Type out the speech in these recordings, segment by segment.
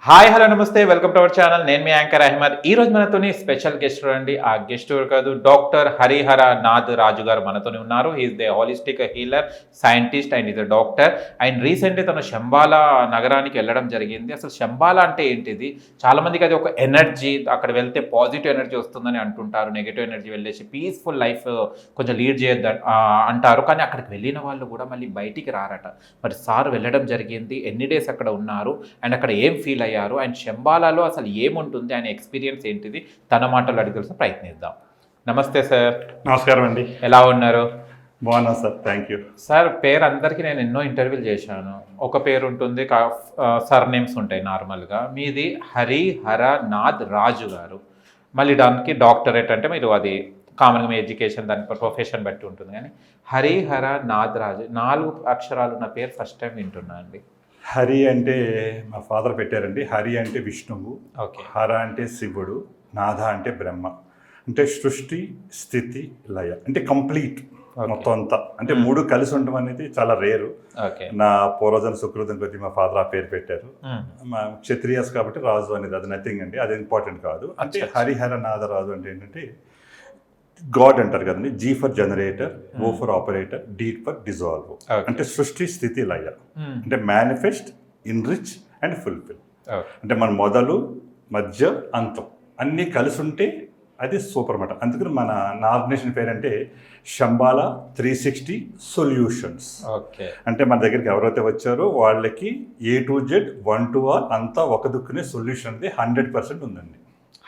Hi hello నమస్తే welcome to our channel. నేను మీ anchor Ahmed. ఈ రోజు మనతోని స్పెషల్ గెస్ట్ అండి. ఆ గెస్ట్ ఎవరు కాదు, డాక్టర్ హరిహర నాథ్ రాజు గారు మనతోనే ఉన్నారు. Is the holistic healer, scientist and is a doctor. And recently తను శంబాలా నగరానికి వెళ్ళడం జరిగింది. అసలు శంబాలా అంటే ఏంటిది? చాలా మందికి అది ఒక ఎనర్జీ, అక్కడ వెళ్తే పాజిటివ్ ఎనర్జీ వస్తుందని అంటుంటారు. నెగిటివ్ ఎనర్జీ వెళ్ళేసి పీస్ఫుల్ లైఫ్ కొంచెం లీడ్ చేయొద్దు అంటారు. కానీ అక్కడికి వెళ్ళిన వాళ్ళు కూడా మళ్ళీ బయటికి రారట. మరి సార్ వెళ్ళడం జరిగింది. ఎన్ని డేస్ అక్కడ ఉన్నారు అండ్ అక్కడ ఏం ఫీల్ అయ్యారు అండ్ శంబాలాలో అసలు ఏముంటుంది అనే ఎక్స్పీరియన్స్ ఏంటిది తన మాటలు అడిగి తెలుసు ప్రయత్నిద్దాం. నమస్తే సార్. నమస్కారం అండి. ఎలా ఉన్నారు? బాగున్నా సార్, థ్యాంక్ యూ సార్. పేరు అందరికీ నేను ఎన్నో ఇంటర్వ్యూలు చేశాను. ఒక పేరు ఉంటుంది, సర్ నేమ్స్ ఉంటాయి నార్మల్గా. మీది హరిహర నాథ్ రాజు గారు. మళ్ళీ దానికి డాక్టరేట్ అంటే మీరు అది కామన్గా మీ ఎడ్యుకేషన్ దాని ప్రొఫెషన్ బట్టి ఉంటుంది. కానీ హరిహర నాథ్ రాజు 4 అక్షరాలు ఉన్న పేరు ఫస్ట్ టైం వింటున్నా అండి. హరి అంటే మా ఫాదర్ పెట్టారండి. హరి అంటే విష్ణువు, ఓకే. హర అంటే శివుడు, నాథ అంటే బ్రహ్మ. అంటే సృష్టి, స్థితి, లయ అంటే కంప్లీట్ మొత్తం అంతా. అంటే 3 కలిసి ఉండడం అనేది చాలా రేరు. నా పూర్వజన సుకృతం కొద్ది మా ఫాదర్ ఆ పేరు పెట్టారు. మా క్షత్రియాస్ కాబట్టి రాజు అనేది అది నథింగ్ అండి, అది ఇంపార్టెంట్ కాదు. అంటే హరిహర నాథ రాజు అంటే ఏంటంటే గాడ్ అంటారు కదండి. G for generator, O for operator, D for dissolve. అంటే సృష్టి, స్థితి, లయ. అంటే మేనిఫెస్ట్, ఇన్రిచ్ అండ్ ఫుల్ఫిల్. అంటే మన మొదలు, మధ్య, అంతం అన్నీ కలిసి ఉంటే అది సూపర్ మాట. అందుకని మన ఆర్గనైజేషన్ పేరంటే శంబాలా 360 సొల్యూషన్స్. అంటే మన దగ్గరికి ఎవరైతే వచ్చారో వాళ్ళకి A to Z 1 to all అంతా ఒక దుక్కునే సొల్యూషన్ 100% ఉందండి.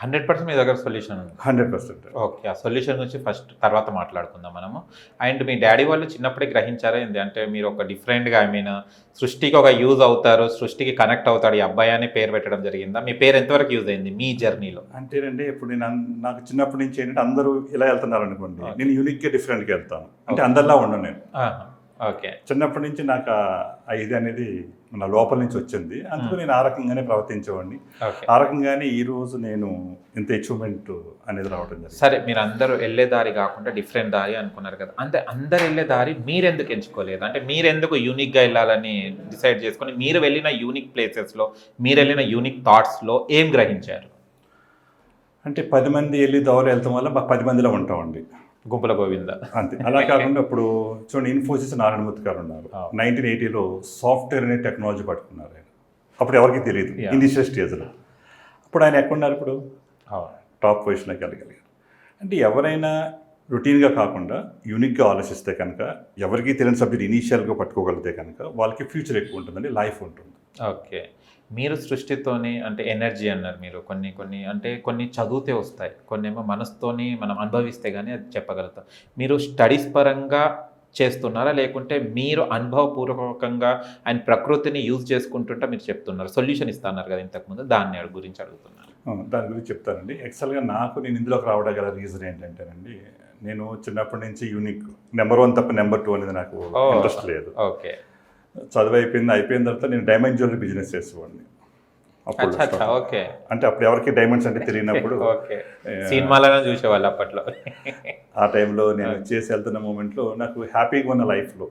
100% మీ దగ్గర సొల్యూషన్ ఉంది. 100%. ఓకే. ఆ సొల్యూషన్ గురించి ఫస్ట్ తర్వాత మాట్లాడుకుందాం మనము. అండ్ మీ డాడీ వాళ్ళు చిన్నప్పుడే గ్రహించారా ఏంటి అంటే మీరు ఒక డిఫరెంట్గా సృష్టికి ఒక యూజ్ అవుతారు, సృష్టికి కనెక్ట్ అవుతాడు ఈ అబ్బాయి అని పేరు పెట్టడం జరిగిందా? మీ పేరు ఎంతవరకు యూజ్ అయింది మీ జర్నీలో? అంటేనండి, ఇప్పుడు నాకు చిన్నప్పటి నుంచి ఏంటంటే అందరూ ఇలా వెళ్తున్నారు అనుకోండి, నేను యూనిక్గా డిఫరెంట్గా వెళ్తాను. అంటే అందరిలా ఉండను నేను. ఓకే. చిన్నప్పటి నుంచి నాకు ఆ ఇది అనేది నా లోపల నుంచి వచ్చింది. అందుకు నేను ఆ రకంగానే ప్రవర్తించేవాడిని. ఆ రకంగానే ఈరోజు నేను ఇంత అచీవ్మెంట్ అనేది రావడం జరిగింది. సరే, మీరు అందరూ వెళ్ళే దారి కాకుండా డిఫరెంట్ దారి అనుకున్నారు కదా, అంటే అందరు వెళ్ళే దారి మీరెందుకు ఎంచుకోలేదు? అంటే మీరెందుకు యూనిక్గా వెళ్ళాలని డిసైడ్ చేసుకొని మీరు వెళ్ళిన యూనిక్ ప్లేసెస్లో, మీరు వెళ్ళిన యూనిక్ థాట్స్లో ఏం గ్రహించారు? అంటే 10 మంది వెళ్ళి దౌరు వెళ్తాం వల్ల మాకు 10 మందిలో ఉంటామండి, గుంపుల గోవింద అంతే. అలా కాకుండా ఇప్పుడు చూడండి, ఇన్ఫోసిస్ నారాయణమూర్తి గారు ఉన్నారు. 1980లో సాఫ్ట్వేర్ అనే టెక్నాలజీ పట్టుకున్నారు ఆయన. అప్పుడు ఎవరికి తెలియదు, ఇనిషియల్ స్టేజ్లో. అప్పుడు ఆయన ఎక్కడున్నారు? ఇప్పుడు టాప్ పొజిషన్లోకి వెళ్ళగలిగారు. అంటే ఎవరైనా రొటీన్గా కాకుండా యూనిక్గా ఆలోచిస్తే కనుక, ఎవరికి తెలియని సబ్జెక్ట్ ఇనీషియల్గా పట్టుకోగలిగితే కనుక వాళ్ళకి ఫ్యూచర్ ఎక్కువ ఉంటుందండి, లైఫ్ ఉంటుంది. ఓకే. మీరు సృష్టితోని అంటే ఎనర్జీ అన్నారు మీరు, కొన్ని అంటే కొన్ని చదివితే వస్తాయి, కొన్ని ఏమో మనసుతోని మనం అనుభవిస్తే కానీ అది చెప్పగలుగుతాం. మీరు స్టడీస్ పరంగా చేస్తున్నారా, లేకుంటే మీరు అనుభవపూర్వకంగా అండ్ ప్రకృతిని యూజ్ చేసుకుంటుంటే మీరు చెప్తున్నారు, సొల్యూషన్ ఇస్తున్నారు కదా ఇంతకుముందు, దాన్ని గురించి అడుగుతున్నాను. దాని గురించి చెప్తానండి. యాక్చువల్గా నేను ఇందులోకి రావడం గల రీజన్ ఏంటంటేనండి, నేను చిన్నప్పటి నుంచి యూనిక్ నెంబర్ 1 తప్ప నెంబర్ 2 అనేది నాకు ఇంట్రెస్ట్ లేదు. ఓకే. చదువు అయిపోయిన తర్వాత నేను డైమండ్ జ్యువెలరీ బిజినెస్ చేసేవాడిని. ఓకే. అంటే అప్పుడు ఎవరికి డైమండ్స్ అంటే తెలియనప్పుడు సినిమాలను చూసేవాళ్ళు అప్పట్లో. ఆ టైంలో నేను చేసి వెళ్తున్న మూమెంట్లో నాకు హ్యాపీగా ఉన్న లైఫ్లో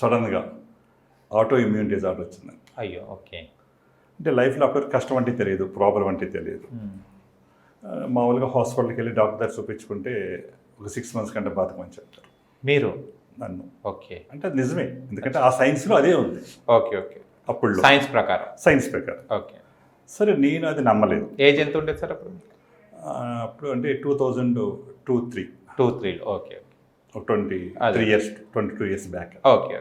సడన్గా ఆటో ఇమ్యూన్ డిజార్డర్ వచ్చింది. అయ్యో. ఓకే. అంటే లైఫ్లో అప్పుడు కష్టం అంటే తెలియదు, ప్రాబ్లం అంటే తెలియదు. మామూలుగా హాస్పిటల్కి వెళ్ళి డాక్టర్ దగ్గర చూపించుకుంటే ఒక 6 months కంటే బతకమని చెప్తారు మీరు నన్ను. ఓకే. అంటే అది నిజమే, ఎందుకంటే ఆ సైన్స్లో అదే ఉంది. ఓకే. అప్పుడు సైన్స్ ప్రకారం. ఓకే. సరే, నేను అది నమ్మలేదు. ఏజ్ ఎంత ఉండేది సార్ అప్పుడు? అప్పుడు అంటే 2002-3. ఓకే. 22 years back. ఓకే.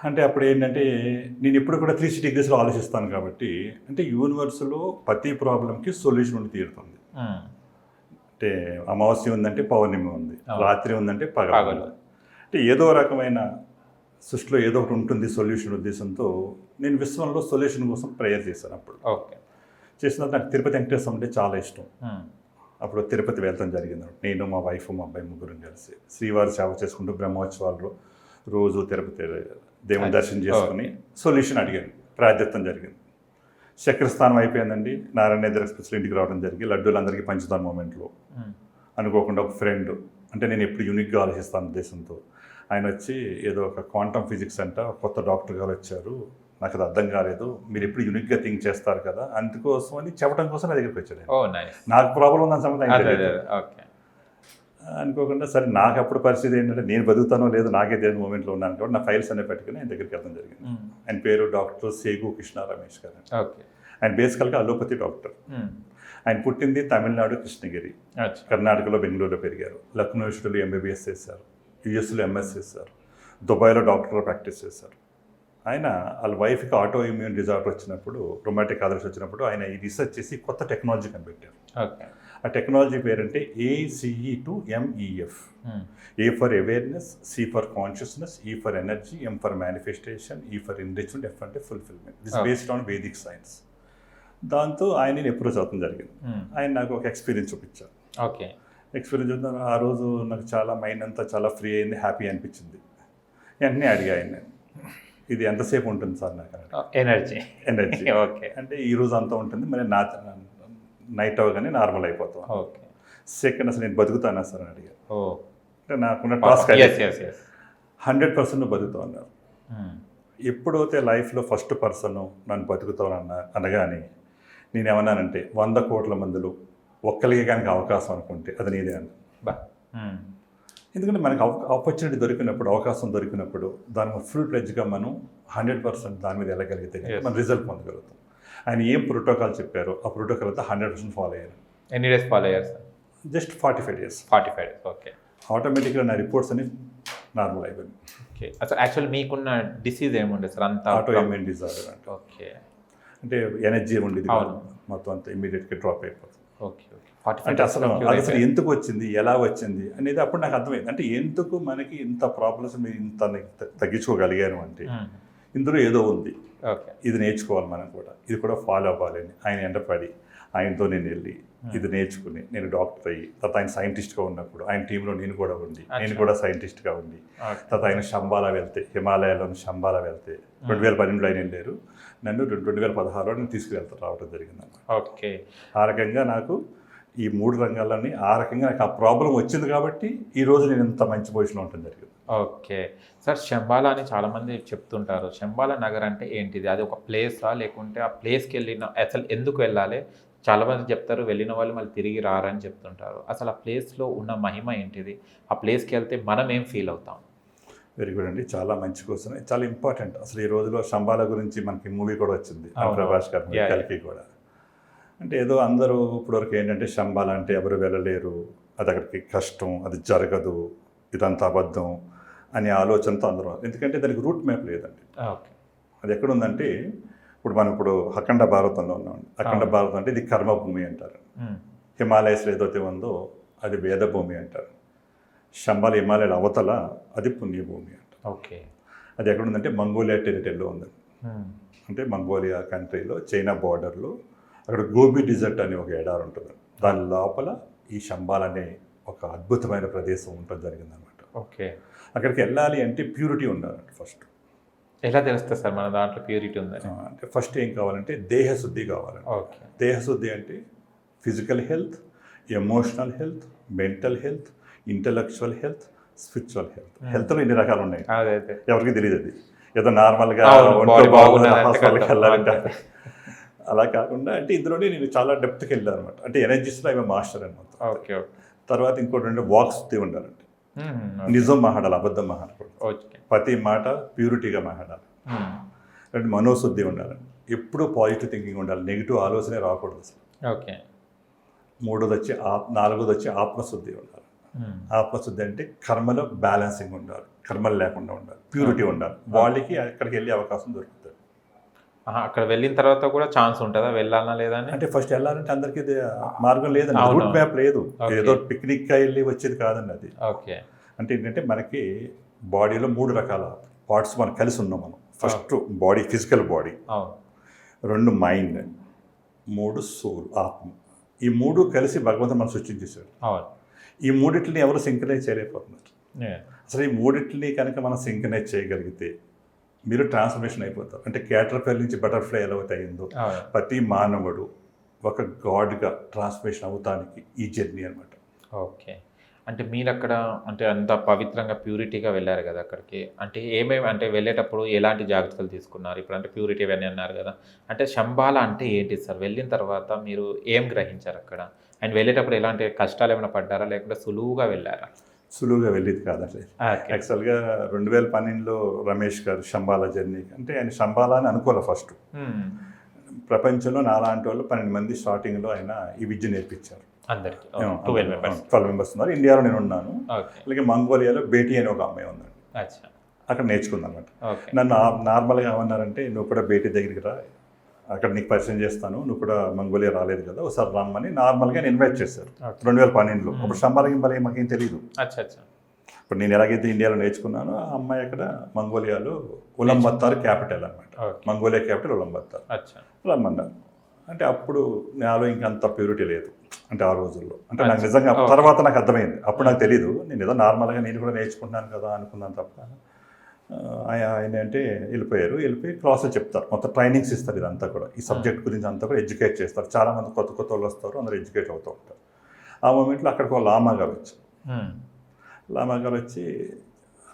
అంటే అప్పుడు ఏంటంటే నేను ఇప్పుడు కూడా 360 degreesలో ఆలోచిస్తాను కాబట్టి, అంటే యూనివర్స్లో ప్రతి ప్రాబ్లంకి సొల్యూషన్ ఉండి తీరుతుంది. అంటే అమావాస్య ఉందంటే పౌర్ణమి ఉంది, రాత్రి ఉందంటే పగలు. అంటే ఏదో రకమైన సృష్టిలో ఏదో ఒకటి ఉంటుంది సొల్యూషన్ ఉద్దేశంతో నేను విశ్వంలో సొల్యూషన్ కోసం ప్రేయర్ చేశాను. అప్పుడు చేసిన నాకు తిరుపతి వెంకటేశ్వరం అంటే చాలా ఇష్టం. అప్పుడు తిరుపతి వెళ్తాం జరిగింది. నేను, మా వైఫ్, మా అబ్బాయి ముగ్గురం కలిసి శ్రీవారి సేవ చేసుకుంటూ బ్రహ్మోత్సవాలు రోజు తిరుపతి దేవుని దర్శనం చేసుకుని సొల్యూషన్ అడిగాను, ప్రార్థితం జరిగింది. చక్రస్థానం అయిపోయిందండి. నారాయణ ఎక్స్ప్రెస్లో ఇంటికి రావడం జరిగి లడ్డూలు అందరికీ పంచుతాను మూమెంట్లో. అనుకోకుండా ఒక ఫ్రెండ్, అంటే నేను ఎప్పుడు యూనిక్గా ఆలోచిస్తాను ఉద్దేశంతో, ఆయన వచ్చి ఏదో ఒక క్వాంటమ్ ఫిజిక్స్ అంట, కొత్త డాక్టర్ గారు వచ్చారు, నాకు అది అర్థం కాలేదు, మీరు ఎప్పుడు యూనిక్గా థింక్ చేస్తారు కదా, అందుకోసం అని చెప్పడం కోసం నా దగ్గరికి వచ్చాడు. ఓ నైస్. నాకు ప్రాబ్లం ఉందని సంగతి ఆయనకి అదే తెలియదు. ఓకే. అనుకోకుండా సరే నాకు అప్పుడు పరిస్థితి ఏంటంటే నేను బతుకుతానో లేదో నాకే తెలియని మూమెంట్లో ఉన్నాను కాబట్టి నా ఫైల్స్ అనే పెట్టుకుని ఆయన దగ్గరికి వెళ్ళడం జరిగింది. ఆయన పేరు డాక్టర్ సేగు కృష్ణ రమేష్ గారు. ఓకే. ఆయన బేసికల్గా అలోపతి డాక్టర్. ఆయన పుట్టింది తమిళనాడు కృష్ణగిరి, కర్ణాటకలో బెంగళూరులో పెరిగారు. లక్నో యూనివర్సిటీలో ఎంబీబీఎస్ చేశారు, యూఎస్లో ఎంఎస్ చేశారు, దుబాయ్లో డాక్టర్గా ప్రాక్టీస్ చేశారు. ఆయన వాళ్ళ వైఫ్కి ఆటో ఇమ్యూన్ డిజార్డర్ వచ్చినప్పుడు, రొమాటిక్ ఆదర్శ వచ్చినప్పుడు ఆయన ఈ రీసెర్చ్ చేసి కొత్త టెక్నాలజీ కనిపెట్టారు. ఓకే. ఆ టెక్నాలజీ పేరంటే ACE2MEF. A for awareness, C for consciousness, E for energy, M for manifestation, E for enrichment, F అంటే fulfilment. This based on Vedic science. దాంతో ఆయన అప్రోచ్ అవుతాం జరిగింది. ఆయన నాకు ఒక ఎక్స్పీరియన్స్ చూపించారు. ఓకే. ఎక్స్పీరియన్స్ చూద్దాం. ఆ రోజు నాకు చాలా మైండ్ అంతా చాలా ఫ్రీ అయింది, హ్యాపీ అనిపించింది. వెంటనే అడిగా ఆయన, ఇది ఎంతసేపు ఉంటుంది సార్ నాకు ఎనర్జీ? ఓకే. అంటే ఈ రోజు అంతా ఉంటుంది, మరి నా నైట్ అవగానే నార్మల్ అయిపోతాం. ఓకే. సెకండ్ అసలు నేను బతుకుతానా సార్ అని అడిగాను. ఓ అంటే నాకున్న టాస్క్ 100% బతుకుతావు అన్నారు. ఎప్పుడైతే లైఫ్లో ఫస్ట్ పర్సన్ నన్ను బతుకుతావు అనగానే నేను ఏమన్నానంటే 100 కోట్ల మందిలో ఒక్కరికి కనుక అవకాశం అనుకుంటే అది నీదే అన్న. ఎందుకంటే మనకు ఆపర్చునిటీ దొరికినప్పుడు, అవకాశం దొరికినప్పుడు దాన్ని ఫుల్ ప్లెడ్జ్గా మనం 100% దాని మీద వెళ్ళగలిగితే మనం రిజల్ట్ పొందగలుగుతాం. ఆయన ఏం ప్రోటోకాల్ చెప్పారో ఆ ప్రోటోకాల్ అంతా 100% ఫాలో అయ్యారు. ఎన్ని డేస్ ఫాలో అయ్యారు sir? Just 45 days. 45 days. Okay. ఆటోమేటిక్గా నా రిపోర్ట్స్ అన్ని నార్మల్ అయిపోయింది. ఓకే. అసలు యాక్చువల్ మీకున్న డిసీజ్ ఏముండే సార్? అంతా ఆటో ఇమ్యూన్ డిజార్డర్ అంటే. ఓకే. అంటే ఎనర్జీ ఉండేది మొత్తం అంతా ఇమీడియట్గా డ్రాప్ అయిపోతుంది. ఓకే. అంటే అసలు ఎందుకు వచ్చింది, ఎలా వచ్చింది అనేది అప్పుడు నాకు అర్థమైంది. అంటే ఎందుకు మనకి ఇంత ప్రాబ్లమ్స్ మీరు ఇంత తగ్గించుకోగలిగారు అంటే ఇందులో ఏదో ఉంది, ఇది నేర్చుకోవాలి మనం కూడా, ఇది కూడా ఫాలో అవ్వాలి అని ఆయన ఎండపడి ఆయనతో నేను వెళ్ళి ఇది నేర్చుకుని నేను డాక్టర్ అయ్యి, తర్వాత ఆయన సైంటిస్ట్గా ఉన్నప్పుడు ఆయన టీంలో నేను కూడా సైంటిస్ట్గా ఉండి, తర్వాత ఆయన శంబాలా వెళ్తే, హిమాలయాలోని శంబాలా వెళ్తే 2012లో ఆయన వెళ్ళారు, నన్ను 2016లో నేను రావడం జరిగింది అన్నమాట. ఓకే. ఆ రకంగా నాకు ఈ 3 రంగాల్లోని ఆ రకంగా నాకు ఆ ప్రాబ్లం వచ్చింది కాబట్టి ఈరోజు నేను ఇంత మంచి పొజిషన్లో ఉండడం జరిగింది. Okay sir. శంబాలా అని చాలామంది చెప్తుంటారు. శంబాలా నగర్ అంటే ఏంటిది? అది ఒక ప్లేసా, లేకుంటే ఆ ప్లేస్కి వెళ్ళిన అసలు ఎందుకు వెళ్ళాలి? చాలామంది చెప్తారు వెళ్ళిన వాళ్ళు మళ్ళీ తిరిగి రారని చెప్తుంటారు. అసలు ఆ ప్లేస్లో ఉన్న మహిమ ఏంటిది? ఆ ప్లేస్కి వెళ్తే మనం ఏం ఫీల్ అవుతాం? వెరీ గుడ్ అండి, చాలా మంచి క్వశ్చన్, చాలా ఇంపార్టెంట్. అసలు ఈ రోజులో శంబాలా గురించి మనకి మూవీ కూడా వచ్చింది, ప్రభాస్ గారి కలికి కూడా. అంటే ఏదో అందరూ ఇప్పటివరకు ఏంటంటే శంబాలా అంటే ఎవరు వెళ్ళలేరు, అది అక్కడికి కష్టం, అది జరగదు, ఇదంతా అబద్ధం అనే ఆలోచనతో అందరూ, ఎందుకంటే దానికి రూట్ మ్యాప్ లేదండి. ఓకే. అది ఎక్కడుందంటే మనం ఇప్పుడు అఖండ భారతంలో ఉన్నామండి. అఖండ భారతం అంటే ఇది కర్మభూమి అంటారు. హిమాలయస్లో ఏదైతే ఉందో అది వేదభూమి అంటారు. శంబాలా హిమాలయాల అవతల అది పుణ్యభూమి అంటారు. ఓకే. అది ఎక్కడుందంటే మంగోలియా టెరిటరీలో ఉందండి. అంటే మంగోలియా కంట్రీలో చైనా బార్డర్లో అక్కడ గోబీ డిజర్ట్ అనే ఒక ఎడారి ఉంటుంది. దాని లోపల ఈ శంబాలా అనే ఒక అద్భుతమైన ప్రదేశం ఉంటుంది జరిగిందనమాట. ఓకే. అక్కడికి వెళ్ళాలి అంటే ప్యూరిటీ ఉండాలంటే ఫస్ట్. ఎలా తెలుస్తుంది సార్ మన దాంట్లో ప్యూరిటీ ఉందని? అంటే ఫస్ట్ ఏం కావాలంటే దేహశుద్ధి కావాలండి. ఓకే. దేహశుద్ధి అంటే physical health, emotional health, mental health, intellectual health, spiritual health. హెల్త్లో ఇన్ని రకాలు ఉన్నాయి, ఎవరికి తెలియదు. అది ఏదో నార్మల్గా వెళ్ళాలంటే అలా కాకుండా అంటే ఇందులోనే నేను చాలా డెప్త్కి వెళ్ళాను అనమాట. అంటే ఎనర్జీస్లో అవి మాస్టర్ అనమాట. ఓకే. తర్వాత ఇంకోటి అంటే వాక్ శుద్ధి ఉండాలండి. నిజం మాట్లాడాలి, అబద్ధం మాట్లాడకూడదు, ప్రతి మాట ప్యూరిటీగా మాట్లాడాలి. అంటే మనోశుద్ధి ఉండాలండి, ఎప్పుడూ పాజిటివ్ థింకింగ్ ఉండాలి, నెగిటివ్ ఆలోచనే రాకూడదు అసలు. ఓకే. 4ది వచ్చి ఆత్మశుద్ధి ఉండాలి. ఆత్మశుద్ధి అంటే కర్మలో బ్యాలెన్సింగ్ ఉండాలి, కర్మలు లేకుండా ఉండాలి, ప్యూరిటీ ఉండాలి. వాళ్ళకి అక్కడికి వెళ్ళే అవకాశం దొరుకుతుంది. అక్కడ వెళ్ళిన తర్వాత కూడా ఛాన్స్ ఉంటుందా వెళ్ళాలా లేదా? అంటే ఫస్ట్ వెళ్ళాలంటే అందరికీ మార్గం లేదండి, రూట్ మ్యాప్ లేదు, ఏదో పిక్నిక్గా వెళ్ళి వచ్చేది కాదండి అది. ఓకే. అంటే ఏంటంటే మనకి బాడీలో 3 రకాల పార్ట్స్ మనకు కలిసి ఉన్నాం మనం. First body, physical body, 2 mind, 3 soul, ఆత్మ. ఈ 3 కలిసి భగవంతుడు మనం సృష్టించేశాడు. ఈ 3టిని ఎవరు సింక్రనైజ్ చేయలేకపోతున్నారు. అసలు ఈ 3టిని కనుక మనం సింక్రనైజ్ చేయగలిగితే మీరు ట్రాన్స్ఫర్మేషన్ అయిపోతారు. అంటే క్యాటర్పిల్లర్ నుంచి బటర్ఫ్లై ఎలా అయితే అయిందో ప్రతి మానవుడు ఒక గాడ్గా ట్రాన్స్ఫర్మేషన్ అవుతానికి ఈ జర్నీ అనమాట. ఓకే. అంటే మీరక్కడ అంటే అంత పవిత్రంగా, ప్యూరిటీగా వెళ్లారు గదా అక్కడికి. అంటే ఏమేమి అంటే వెళ్ళేటప్పుడు ఎలాంటి జాగ్రత్తలు తీసుకున్నారు? ఇప్పుడంటే ప్యూరిటీ అవన్నీ అన్నారు గదా! అంటే శంబాల అంటే ఏంటి సార్? వెళ్ళిన తర్వాత మీరు ఏం గ్రహించారక్కడ? అండ్ వెళ్ళేటప్పుడు ఎలాంటి కష్టాలేమైనా పడ్డారా? లేకుంటే సులువుగా వెళ్లారా? సులువుగా వెళ్ళేది కాదండి. ఓకే. యాక్చువల్‌గా 2012లో రమేష్ గారు శంబాలా జర్నీ అంటే ఆయన శంబాలా అని అనుకోలే ఫస్ట్. హ్మ్. ప్రపంచంలో నాలాంటి వాళ్ళు 12 మంది స్టార్టింగ్‌లో ఆయన ఈ విద్య నేర్పించారు. అందరికి. 12 మెంబర్స్. 12 మెంబర్స్ ఉన్నారు. ఇండియాలో నేను ఉన్నాను. ఓకే. అలాగే మంగోలియాలో బేటీ అని ఒక అమ్మాయి ఉందండి. అచ్చా! అక్కడ నేర్చుకుందనమాట. ఓకే. నన్ను నార్మల్గా ఏమన్నారంటే నువ్వు కూడా బేటీ దగ్గరికి రా, అక్కడ నీకు పరిచయం చేస్తాను, నువ్వు కూడా మంగోలియా రాలేదు కదా ఒకసారి రమ్మని నార్మల్గా ఇన్వైట్ చేశారు. ఓకే. 2012లో అప్పుడు శంబాల గింబాల మాకేం తెలియదు. అచ్చా! అచ్చా! ఇప్పుడు నేను ఎలాగైతే ఇండియాలో నేర్చుకున్నానో ఆ అమ్మాయి అక్కడ మంగోలియాలో ఉలంబత్తార్ క్యాపిటల్ అనమాట. ఓకే. Mongolia capital Ulaanbaatar. అచ్చా! రమ్మన్నారు. అంటే అప్పుడు నాలో ఇంకంత ప్యూరిటీ లేదు అంటే ఆ రోజుల్లో. అంటే నాకు అచ్చా. నిజంగా ఓకే. తర్వాత నాకు అర్థమైంది. అప్పుడు నాకు తెలియదు. నేను ఏదో నార్మల్గా నేను కూడా నేర్చుకుంటున్నాను కదా అనుకున్నాను తప్ప ఆయన అంటే వెళ్ళిపోయి క్లాసులు చెప్తారు, మొత్తం ట్రైనింగ్స్ ఇస్తారు. ఇదంతా కూడా ఈ సబ్జెక్ట్ గురించి అంతా కూడా ఎడ్యుకేట్ చేస్తారు. చాలామంది కొత్త వాళ్ళు వస్తారు, అందరూ ఎడ్యుకేట్ అవుతూ ఉంటారు. ఆ మూమెంట్లో అక్కడికి ఒక లామా గారు వచ్చి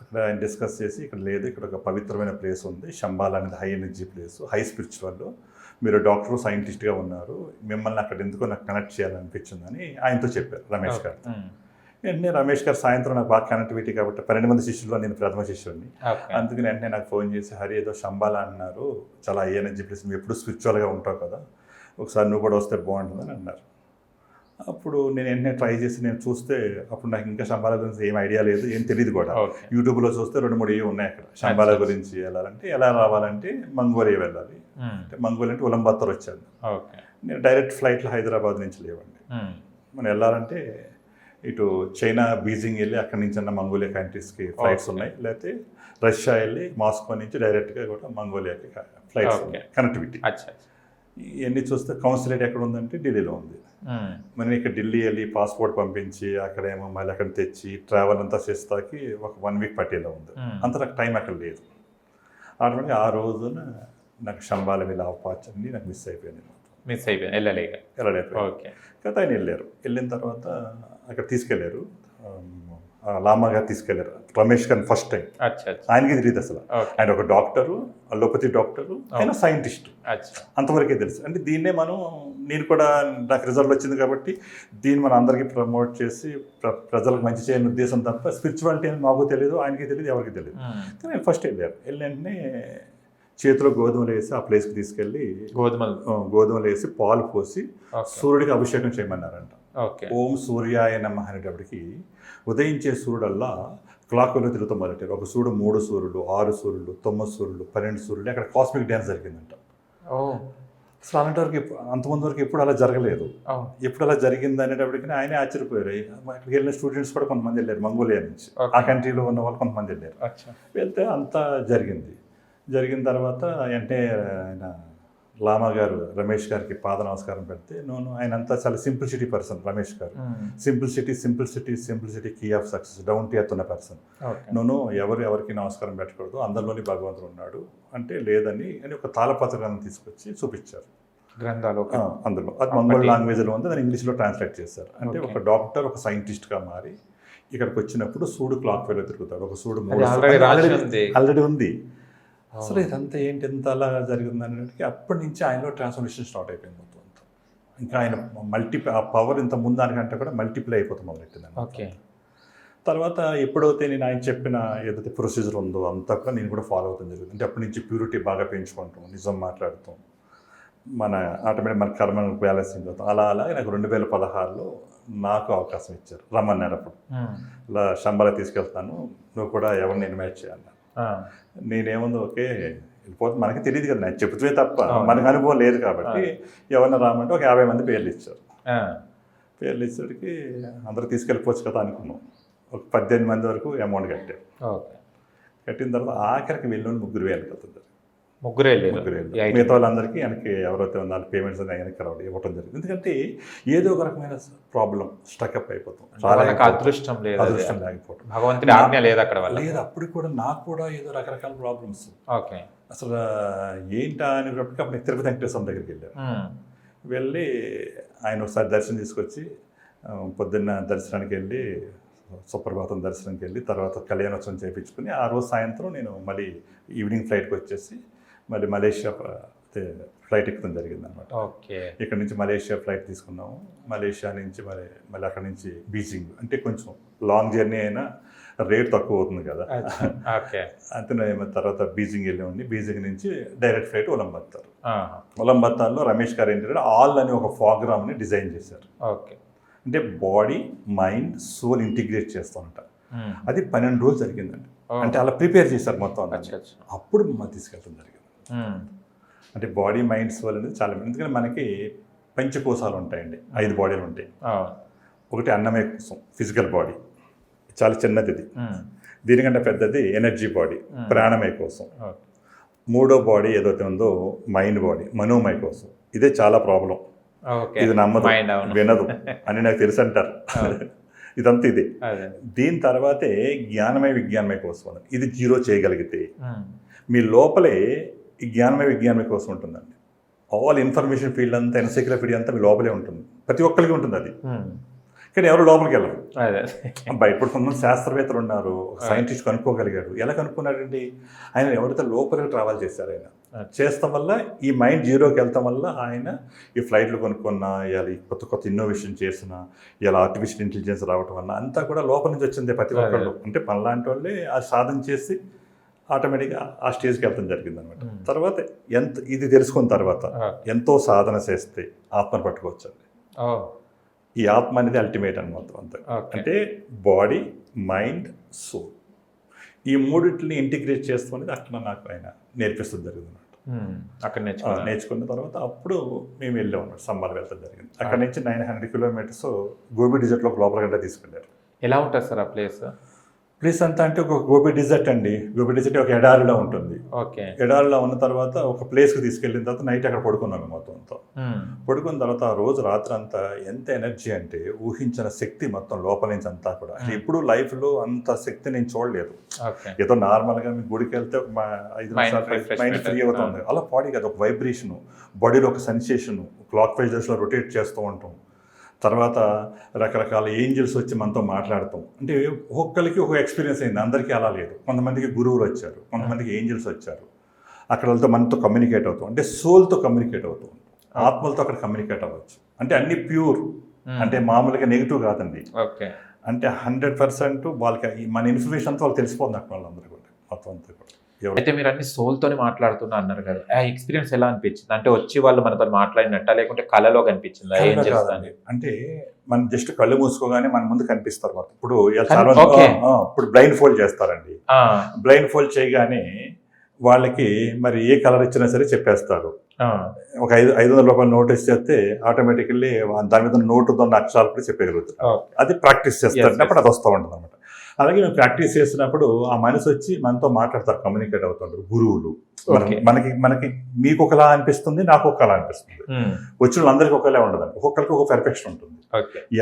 అక్కడ ఆయన డిస్కస్ చేసి ఇక్కడ లేదు, ఇక్కడ ఒక పవిత్రమైన ప్లేస్ ఉంది, శంబాల అనేది high energy place, high spiritual, మీరు డాక్టర్ సైంటిస్ట్గా ఉన్నారు, మిమ్మల్ని అక్కడ ఎందుకో నాకు కనెక్ట్ చేయాలనిపించిందని ఆయనతో చెప్పారు రమేష్ గారు. వెంటనే రమేష్ గారు సాయంత్రం నాకు బాగా కనెక్టివిటీ కాబట్టి 12 మంది శిష్యుల్లో నేను ప్రథమ శిష్యుడిని. అందుకని వెంటనే నాకు ఫోన్ చేసి హరి ఏదో శంబాల అన్నారు, చాలా హై ఎనర్జీ ప్లేస్, నువ్వు ఎప్పుడు స్పిరిచువల్గా ఉంటావు కదా, ఒకసారి నువ్వు కూడా వస్తే బాగుంటుందని అన్నారు. అప్పుడు నేను వెంటనే ట్రై చేసి నేను చూస్తే అప్పుడు నాకు ఇంకా శంబాల గురించి ఏం ఐడియా లేదు, ఏం తెలియదు కూడా. యూట్యూబ్లో చూస్తే 2-3 ఉన్నాయి అక్కడ శంబాల గురించి. వెళ్ళాలంటే ఎలా రావాలంటే మంగోలియా వెళ్ళాలి, అంటే మంగోలియా అంటే ఉలంబత్తర్ వచ్చాను. నేను డైరెక్ట్ ఫ్లైట్లో హైదరాబాద్ నుంచి లేవండి. మనం వెళ్ళాలంటే ఇటు చైనా బీజింగ్ వెళ్ళి అక్కడి నుంచి అన్న మంగోలియా కంట్రీస్కి ఫ్లైట్స్ ఉన్నాయి, లేకపోతే రష్యా వెళ్ళి మాస్కో నుంచి డైరెక్ట్గా కూడా మంగోలియాకి ఫ్లైట్స్ ఉన్నాయి, కనెక్టివిటీ. ఇవన్నీ చూస్తే కౌన్సిలేట్ ఎక్కడ ఉందంటే ఢిల్లీలో ఉంది. మనం ఇక్కడ ఢిల్లీ వెళ్ళి పాస్పోర్ట్ పంపించి అక్కడేమో మళ్ళీ అక్కడ తెచ్చి ట్రావెల్ అంతా చేస్తాకి ఒక 1 వీక్ పట్టేలా ఉంది. అంత నాకు టైం అక్కడ లేదు. ఆటోమేటిక్గా ఆ రోజున నాకు శంబాల వెళ్ళి ఆపర్చునిటీ నాకు మిస్ అయిపోయింది. వెళ్ళలేకపోయాను. కథ ఆయన వెళ్ళిన తర్వాత అక్కడ తీసుకెళ్లారు, లామా గారు తీసుకెళ్లారు రమేష్ గారిని ఫస్ట్ టైం. ఆయనకి తెలియదు అసలు, ఆయన ఒక డాక్టరు, అలోపతి డాక్టరు, ఆయన సైంటిస్ట్, అంతవరకే తెలుసు. అంటే దీన్నే నేను కూడా నాకు రిజల్ట్ వచ్చింది కాబట్టి దీన్ని మనం అందరికీ ప్రమోట్ చేసి ప్రజలకు మంచి చేయని ఉద్దేశం తప్ప స్పిరిచువాలిటీ అని మాకు తెలియదు, ఆయనకి తెలియదు, ఎవరికి తెలియదు. కానీ ఆయన ఫస్ట్ వెళ్ళి వెంటనే చేతిలో గోధుమలు వేసి ఆ ప్లేస్కి తీసుకెళ్ళి గోధుమలు వేసి పాలు పోసి సూర్యుడికి అభిషేకం చేయమన్నారంట. ఓం సూర్యాయ నమః అనేటప్పటికి ఉదయించే సూర్యుడల్లా క్లాక్ లో తిరుగుతూ మొదలెట్టారు. ఒక సూర్యుడు 3 సూర్యుడు, 6 సూర్యుడు, 9 సూర్యుడు, 12 సూర్యుడు, అక్కడ కాస్మిక్ డ్యాన్స్ జరిగిందంట. అసలు అలాంటి వరకు అంతమంది వరకు ఎప్పుడు అలా జరగలేదు. ఎప్పుడు అలా జరిగింది అనేటప్పటికీ ఆయనే ఆశ్చర్యపోయారు. అక్కడికి వెళ్ళిన స్టూడెంట్స్ కూడా కొంతమంది వెళ్ళారు, మంగోలియా నుంచి, ఆ కంట్రీలో ఉన్న వాళ్ళు కొంతమంది వెళ్ళారు. వెళ్తే అంతా జరిగిన తర్వాత అంటే ఆయన లామా గారు రమేష్ గారికి పాద నమస్కారం పెడితే ఆయన అంతా చాలా సింప్లిసిటీ పర్సన్ రమేష్ గారు. Simplicity key of success, down to earth ఉన్న పర్సన్. ఎవరికి నమస్కారం పెట్టకూడదు, అందరిలోని భగవంతుడు ఉన్నాడు అంటే లేదని అని ఒక తాళపత్రాన్ని తీసుకొచ్చి చూపించారు గ్రంథాలు అందులో. అది మంగోల్ లాంగ్వేజ్లో ఉంది, దాన్ని ఇంగ్లీష్లో ట్రాన్స్లేట్ చేశారు. అంటే ఒక డాక్టర్ ఒక సైంటిస్ట్గా మారి ఇక్కడికి వచ్చినప్పుడు సూర్యుడు క్లాక్ వేలో తిరుగుతాడు, ఒక సూర్యుడు ఆల్రెడీ ఉంది. అసలు ఇదంతా ఏంటి ఎంత అలా జరిగింది అనేటికి అప్పటి నుంచి ఆయనలో ట్రాన్స్ఫర్మేషన్ స్టార్ట్ అయిపోయింది మొత్తం అంతా. ఇంకా ఆయన ఆ పవర్ ఇంత ముందు దానికంటే కూడా మల్టిప్లై అయిపోతుంది మొదలెట్టింది. తర్వాత ఎప్పుడైతే నేను ఆయన చెప్పిన ఏదైతే ప్రొసీజర్ ఉందో అంతా కూడా నేను కూడా ఫాలో అవుతాం జరిగింది. అంటే అప్పటి నుంచి ప్యూరిటీ బాగా పెంచుకుంటాం, నిజం మాట్లాడుతాం, మన ఆటోమేటిక్ మన కర్మను బ్యాలెన్సింగ్ అవుతాం. అలా నాకు 2016లో నాకు అవకాశం ఇచ్చారు, రమ్మన్నారు. అప్పుడు ఇలా శంబాల తీసుకెళ్తాను, నువ్వు కూడా ఎవరిని ఇన్వైట్ చేయాలన్నారు. నేనేముందో ఓకే వెళ్ళిపోతుంది, మనకి తెలియదు కదా, నేను చెబుతుమే తప్ప మనకు అనుభవం లేదు కాబట్టి ఎవరన్నా రామంటే ఒక 50 మంది పేర్లు ఇచ్చారు. పేర్లు ఇచ్చేటికి అందరూ తీసుకెళ్ళిపోవచ్చు కదా అనుకున్నాం. ఒక 18 మంది వరకు అమౌంట్ కట్టారు. కట్టిన తర్వాత ఆఖరికి వెళ్ళి 3 వేలు కలుగుతుంది. మిగతా వాళ్ళందరికీ వెనక్కి ఎవరైతే ఉన్నారు పేమెంట్స్ వెనక్కి రావడం ఇవ్వడం జరిగింది. ఎందుకంటే ఏదో ఒక రకమైన ప్రాబ్లం స్టక్అప్ అయిపోతాం, అదృష్టం లేకపోవడం, భగవంతుడి ఆజ్ఞ లేదు అక్కడ లేదు. అప్పుడు కూడా నాకు కూడా ఏదో రకరకాల ప్రాబ్లమ్స్. అసలు ఏంటా అనేటప్పటికి అప్పుడు తిరుపతి వెంకటేశ్వర దగ్గరికి వెళ్ళి ఆయన ఒకసారి దర్శనం తీసుకొచ్చి పొద్దున్న దర్శనానికి వెళ్ళి సుప్రభాతం దర్శనంకి వెళ్ళి తర్వాత కళ్యాణోత్సవం చేయించుకుని ఆ రోజు సాయంత్రం నేను మళ్ళీ ఈవినింగ్ ఫ్లైట్కి వచ్చేసి మళ్ళీ మలేషియా ఫ్లైట్ ఎక్కడం జరిగింది అనమాట. ఓకే. ఇక్కడ నుంచి మలేషియా ఫ్లైట్ తీసుకున్నాము. మలేషియా నుంచి మళ్ళీ అక్కడ నుంచి బీజింగ్, అంటే కొంచెం లాంగ్ జర్నీ అయినా రేట్ తక్కువ అవుతుంది కదా. ఓకే. అంతే తర్వాత బీజింగ్ వెళ్ళామండి. బీజింగ్ నుంచి డైరెక్ట్ ఫ్లైట్ ఉలంబత్తర్. ఉలంబత్తర్లో రమేష్ గారు ఏంటంటే ఆల్ అని ఒక ప్రోగ్రామ్ని డిజైన్ చేశారు. ఓకే. అంటే బాడీ, మైండ్, సోల్ ఇంటిగ్రేట్ చేస్తూ ఉంటారు. అది 12 రోజులు జరిగిందండి. అంటే అలా ప్రిపేర్ చేశారు మొత్తం. అప్పుడు మనం తీసుకెళ్ళడం జరిగింది. అంటే బాడీ, మైండ్, సోల్ అనేది చాలా, ఎందుకంటే మనకి పంచకోశాలు ఉంటాయండి, 5 బాడీలు ఉంటాయి. ఒకటి అన్నమయ కోశం, ఫిజికల్ బాడీ, చాలా చిన్నది ఇది. దీనికంటే పెద్దది ఎనర్జీ బాడీ, ప్రాణమయ కోసం. మూడో బాడీ ఏదైతే ఉందో మైండ్ బాడీ, మనోమయ కోసం. ఇదే చాలా ప్రాబ్లం. ఇది నమ్మదు, వినదు అని నాకు తెలుసు అంటారు. ఇదంతా ఇదే. దీని తర్వాతే జ్ఞానమయ విజ్ఞానమయ కోసం. ఇది 0 చేయగలిగితే మీ లోపలే ఈ జ్ఞానమయ విజ్ఞానమయ కోసం ఉంటుందండి. ఆల్ ఇన్ఫర్మేషన్ ఫీల్డ్ అంతా, ఎన్సైక్లోపీడియా అంతా మీ లోపలే ఉంటుంది. ప్రతి ఒక్కరికి ఉంటుంది అది, కానీ ఎవరు లోపలికి వెళ్ళరు. ఇప్పుడు కొంతమంది శాస్త్రవేత్తలు ఉన్నారు, సైంటిస్ట్ కనుక్కోగలిగాడు. ఎలా కనుక్కున్నాడండి? ఆయన ఎవరైతే లోపలికి ట్రావెల్ చేశారు, ఆయన చేస్తాం వల్ల ఈ మైండ్ 0కి వెళ్తాం వల్ల ఆయన ఈ ఫ్లైట్లు కొనుక్కున్నా, ఇలా కొత్త కొత్త ఇన్నోవేషన్ చేసినా, ఇలా ఆర్టిఫిషియల్ ఇంటెలిజెన్స్ రావటం వల్ల అంతా కూడా లోపల నుంచి వచ్చిందే ప్రతి ఒక్కళ్ళు. అంటే మనలాంటి వాళ్ళే ఆ సాధన చేసి ఆటోమేటిక్గా ఆ స్టేజ్కి వెళ్తాం జరిగింది అనమాట. తర్వాత ఇది తెలుసుకున్న తర్వాత ఎంతో సాధన చేస్తే ఆత్మను పట్టుకోవచ్చండి. ఈ ఆత్మ అనేది అల్టిమేట్ అని మొత్తం అంతా. అంటే బాడీ, మైండ్, సోల్, ఈ మూడింటిని ఇంటిగ్రేట్ చేస్తూ అనేది అక్కడ నాకు ఆయన నేర్పిస్తుంది జరిగింది అనమాట. అక్కడ నేర్చుకున్న తర్వాత అప్పుడు మేము వెళ్ళాం అన్నమాట. సమ్మర్ వెళ్తాం జరిగింది. అక్కడ నుంచి 900 కిలోమీటర్స్ గోబీ డిజర్ట్లోకి లోపల గంట తీసుకెళ్ళారు. ఎలా ఉంటుంది సార్ ఆ ప్లేస్ అంతా? అంటే ఒక గోబీ డిజర్ట్ అండి. గోబీ డిజర్ట్ ఒక ఎడారిలో ఉంటుంది. ఓకే. ఎడారిలో ఉన్న తర్వాత ఒక ప్లేస్కి తీసుకెళ్ళిన తర్వాత నైట్ అక్కడ పడుకున్నాము మొత్తం అంతా. పడుకున్న తర్వాత ఆ రోజు రాత్రి అంతా ఎంత ఎనర్జీ అంటే ఊహించిన శక్తి మొత్తం లోపల నుంచి అంతా కూడా. ఎప్పుడు లైఫ్లో అంత శక్తి నేను చూడలేదు. ఏదో నార్మల్గా మీ గుడికి వెళ్తే ఒక 5 నిమిషాలు మైండ్ ఫ్రీ అవుతుంది, అలా బాడీ కదా ఒక వైబ్రేషను, బాడీలో ఒక సెన్సేషను, క్లాక్ వైజ్ డేస్లో రొటేట్ చేస్తూ ఉంటాం. తర్వాత రకరకాల ఏంజల్స్ వచ్చి మనతో మాట్లాడతాం. అంటే ఒక్కొక్కరికి ఒక ఎక్స్పీరియన్స్ అయింది, అందరికీ అలా లేదు. కొంతమందికి గురువులు వచ్చారు, కొంతమందికి ఏంజల్స్ వచ్చారు. అక్కడ వాళ్ళతో మనతో కమ్యూనికేట్ అవుతాం, అంటే సోల్తో కమ్యూనికేట్ అవుతాం, ఆత్మలతో అక్కడ కమ్యూనికేట్ అవ్వచ్చు. అంటే అన్ని ప్యూర్, అంటే మామూలుగా నెగిటివ్ కాదండి. అంటే 100% వాళ్ళకి మన ఇన్ఫర్మేషన్ అంతా వాళ్ళు తెలిసిపోతుంది అక్కడ వాళ్ళందరూ కూడా మొత్తం అంతా కూడా. అయితే మీరు అన్ని సోల్తోని మాట్లాడుతున్నా అన్నారు కదా, ఆ ఎక్స్పీరియన్స్ ఎలా అనిపించింది? అంటే వచ్చి వాళ్ళు మనతో మాట్లాడినట్ట, లేకుంటే కళలో కనిపించిందా? ఏం చేస్తాను అంటే మనం జస్ట్ కళ్ళు మూసుకోగానే మన ముందు కనిపిస్తారు మొత్తం. ఇప్పుడు చాలా ఇప్పుడు బ్లైండ్ ఫోల్డ్ చేస్తారండి. బ్లైండ్ ఫోల్డ్ చేయగానే వాళ్ళకి మరి ఏ కలర్ ఇచ్చినా సరే చెప్పేస్తారు. ఒక 500 రూపాయల నోట్ ఇస్తే ఆటోమేటికల్లీ దాని మీద నోటు ఉన్న అక్షరాలు కూడా చెప్పగలుగుతారు. అది ప్రాక్టీస్ చేస్తారు, అప్పుడు అది వస్తూ ఉంటుంది అనమాట. అలాగే మేము ప్రాక్టీస్ చేసినప్పుడు ఆ మనసు వచ్చి మనతో మాట్లాడతారు, కమ్యూనికేట్ అవుతుంటారు గురువులు. మనకి మీకు ఒకలా అనిపిస్తుంది, నాకు ఒకలా అనిపిస్తుంది. వచ్చిన వాళ్ళందరికీ ఒకలా ఉండదండి, ఒక్కొక్కరికి ఒక పెర్ఫెక్షన్ ఉంటుంది.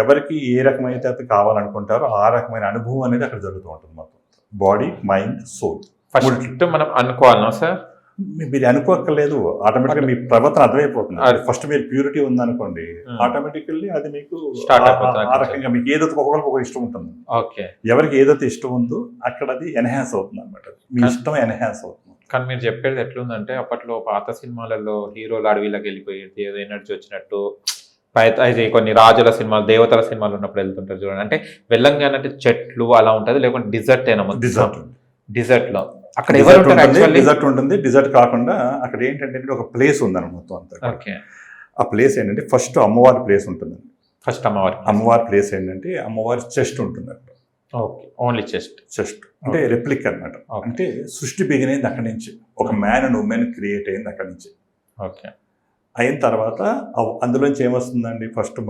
ఎవరికి ఏ రకమైతే అది కావాలనుకుంటారో ఆ రకమైన అనుభవం అనేది అక్కడ జరుగుతూ ఉంటుంది మొత్తం. బాడీ, మైండ్, సోల్ ఫస్ట్ మనం అనుకోవాలన్నా సార్? మీరు అనుకోక్కర్లేదు, ఆటోమేటిక్గా మీ ప్రవర్తన అర్థమైపోతుంది. ఫస్ట్ మీరు ప్యూరిటీ ఉందనుకోండి, ఆటోమేటికల్లీ అది మీకు ఆ రకంగా మీకు ఏదైతే ఒక్కొక్కరికి ఒక ఇష్టం ఉంటుంది. ఎవరికి ఏదైతే ఇష్టం ఉందో అక్కడ అది ఎన్హాన్స్ అవుతుంది అనమాట. మీ ఇష్టం ఎన్హాన్స్ అవుతుంది. కానీ మీరు చెప్పేది ఎట్లుందంటే, అప్పట్లో పాత సినిమాలలో హీరోలు అడవిలోకి వెళ్ళిపోయేది, ఏదో ఎనర్జీ వచ్చినట్టు, అయితే కొన్ని రాజుల సినిమాలు, దేవతల సినిమాలు ఉన్నప్పుడు వెళ్తుంటారు చూడండి. అంటే వెళ్ళంగానే చెట్లు అలా ఉంటుంది, లేకుంటే డిజర్ట్ అయినా డిజర్ట్ లో అక్కడ డిజర్ట్ ఉంటుంది. డిజర్ట్ కాకుండా అక్కడ ఏంటంటే ఒక ప్లేస్ ఉందన్నమాట మొత్తం అంతా. ఆ ప్లేస్ ఏంటంటే ఫస్ట్ అమ్మవారి ప్లేస్ ఉంటుంది. ఫస్ట్ అమ్మవారి ప్లేస్ ఏంటంటే అమ్మవారి చెస్ట్ ఉంటుంది అక్కడ. ఓన్లీ చెస్ట్ అంటే రెప్లిక్ అన్నమాట. అంటే సృష్టి బిగినైంది అక్కడి నుంచి, ఒక మ్యాన్ అండ్ ఉమెన్ క్రియేట్ అయింది అక్కడి నుంచి. అయిన తర్వాత అందులోంచి ఏమొస్తుందండి, ఫస్ట్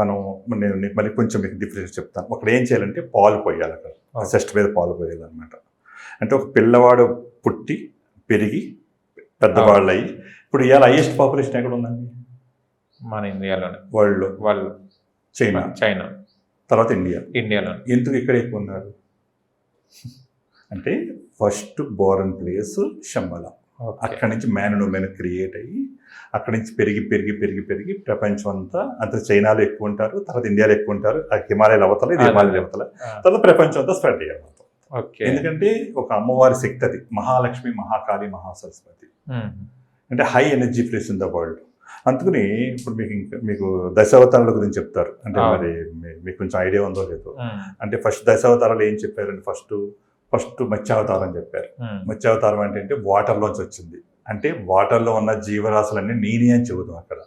నేను మళ్ళీ కొంచెం మీకు డిఫరెన్స్ చెప్తాను. అక్కడ ఏం చేయాలంటే పాలు పోయాలి, అక్కడ చెస్ట్ మీద పాలు పోయాలన్నమాట. అంటే ఒక పిల్లవాడు పుట్టి పెరిగి పెద్దవాళ్ళు అయ్యి, ఇప్పుడు ఇవాళ హైయెస్ట్ పాపులేషన్ ఎక్కడ ఉందండి? మన ఇండియాలోనే, వరల్డ్ చైనా తర్వాత ఇండియాలో. ఎందుకు ఇక్కడ ఎక్కువ ఉన్నారు అంటే ఫస్ట్ బోర్న్ ప్లేస్ శంబల. అక్కడి నుంచి మ్యాన్ ఉమెన్ క్రియేట్ అయ్యి అక్కడి నుంచి పెరిగి పెరిగి పెరిగి పెరిగి ప్రపంచం అంతా చైనాలో ఎక్కువ ఉంటారు, తర్వాత ఇండియాలో ఎక్కువ ఉంటారు, హిమాలయాల అవతల, ఇది హిమాలయాల అవతల, తర్వాత ప్రపంచం అంతా స్ప్రెడ్ అయ్యారు. ఎందుకంటే ఒక అమ్మవారి శక్తి అది, మహాలక్ష్మి, మహాకాళి, మహాసరస్వతి, అంటే high energy place in the world. అందుకని ఇప్పుడు మీకు దశావతారాల గురించి చెప్తారు, అంటే మరి మీకు కొంచెం ఐడియా ఉందో లేదో. అంటే ఫస్ట్ దశావతారాలు ఏం చెప్పారండి? ఫస్ట్ మత్స్యావతారం చెప్పారు. మత్స్యావతారం అంటే వాటర్లోంచి వచ్చింది, అంటే వాటర్లో ఉన్న జీవరాశులన్నీ నేనే అని చెబుతాం అక్కడ.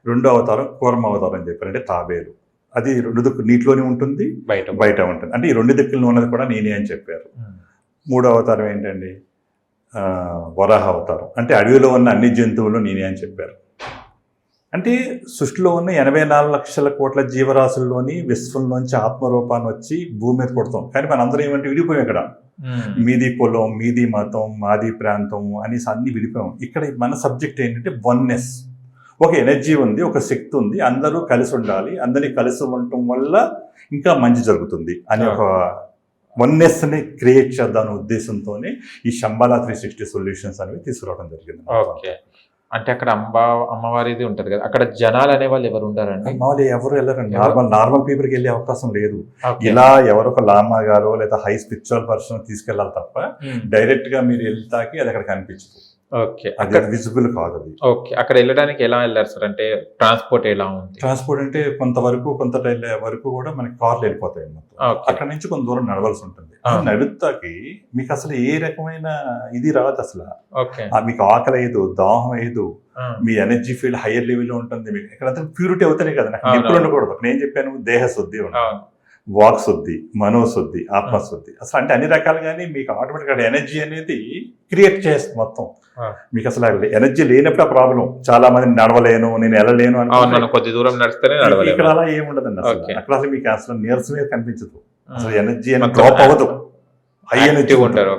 రెండో అవతారం కూర్మ అవతారం అని చెప్పారు, అంటే తాబేలు, అది రెండు దిక్కు నీటిలోనే ఉంటుంది, బయట ఉంటుంది, అంటే ఈ రెండు దిక్కుల్లో ఉన్నది కూడా నేనే అని చెప్పారు. మూడో అవతారం ఏంటండి? వరాహ అవతారం, అంటే అడవిలో ఉన్న అన్ని జంతువులు నేనే అని చెప్పారు. అంటే సృష్టిలో ఉన్న 84 లక్షల కోట్ల జీవరాశుల్లోని విశ్వంలోంచి ఆత్మరూపాన్ని వచ్చి భూమి మీద కొడతాం. కానీ మనందరం ఏమంటే విడిపోయాం ఇక్కడ, మీది కులం, మీది మతం, మాది ప్రాంతం అనేసి అన్ని విడిపోయాం. ఇక్కడ మన సబ్జెక్ట్ ఏంటంటే వన్నెస్. ఒక ఎనర్జీ ఉంది, ఒక శక్తి ఉంది, అందరూ కలిసి ఉండాలి, అందరినీ కలిసి ఉండటం వల్ల ఇంకా మంచి జరుగుతుంది అనే ఒక వన్నెస్ని క్రియేట్ చేద్దాం అనే ఉద్దేశంతోనే ఈ శంబాలా 360 సొల్యూషన్స్ అనేవి తీసుకురావడం జరిగింది. అంటే అక్కడ అమ్మవారిది ఉంటది కదా, అక్కడ జనాలు అనే వాళ్ళు ఎవరు ఉండారండి? మామూలు ఎవరు వెళ్ళారండి, నార్మల్ పీపుల్కి వెళ్ళే అవకాశం లేదు. ఇలా ఎవరొక లామా గారో లేదా హై స్పిరిచువల్ పర్సన్ తీసుకెళ్ళాలి తప్ప డైరెక్ట్ గా మీరు వెళ్తాకి అది అక్కడ కనిపించదు. ఓకే, అక్కడ విజిబుల్ కాదు అది. ఓకే, అక్కడ వెళ్ళడానికి ఎలా వెళ్ళారు సార్? అంటే ట్రాన్స్పోర్ట్ ఎలా ఉంది? ట్రాన్స్పోర్ట్ అంటే కొంత వరకు కూడా మనకి కార్లు వెళ్ళిపోతాయి. అక్కడ నుంచి కొంత దూరం నడవలసి ఉంటుంది. నడుస్తాకి మీకు అసలు ఏ రకమైన ఇది రాదు అసలు. మీకు ఆకలి అయ్యదు, దాహం అయ్యదు, మీ ఎనర్జీ ఫీల్డ్ హైయర్ లెవెల్లో ఉంటుంది. మీకు ఇక్కడ ప్యూరిటీ అవుతాయి కదా, నాకు ఎప్పుడు ఉండకూడదు. నేను చెప్పాను దేహ శుద్ధి ఉంటుంది, వాక్ శుద్ధి, మనోశుద్ధి, ఆత్మశుద్ధి, అసలు అంటే అన్ని రకాలుగానే మీకు ఆటోమేటిక్ ఎనర్జీ అనేది క్రియేట్ చేస్తుంది మొత్తం. మీకు అసలు ఎనర్జీ లేనప్పుడు ఆ ప్రాబ్లం. చాలా మంది నడవలేను, నేను వెళ్ళలేను అని కొద్ది దూరం నడిస్తేనే ఇక్కడ అలా ఏముండదండి అసలు. అక్కడ అసలు మీకు అసలు నీరసమే కనిపించదు, అసలు ఎనర్జీ అనేది డ్రాప్ అవ్వదు, హై ఎనర్జీ ఉంటారు.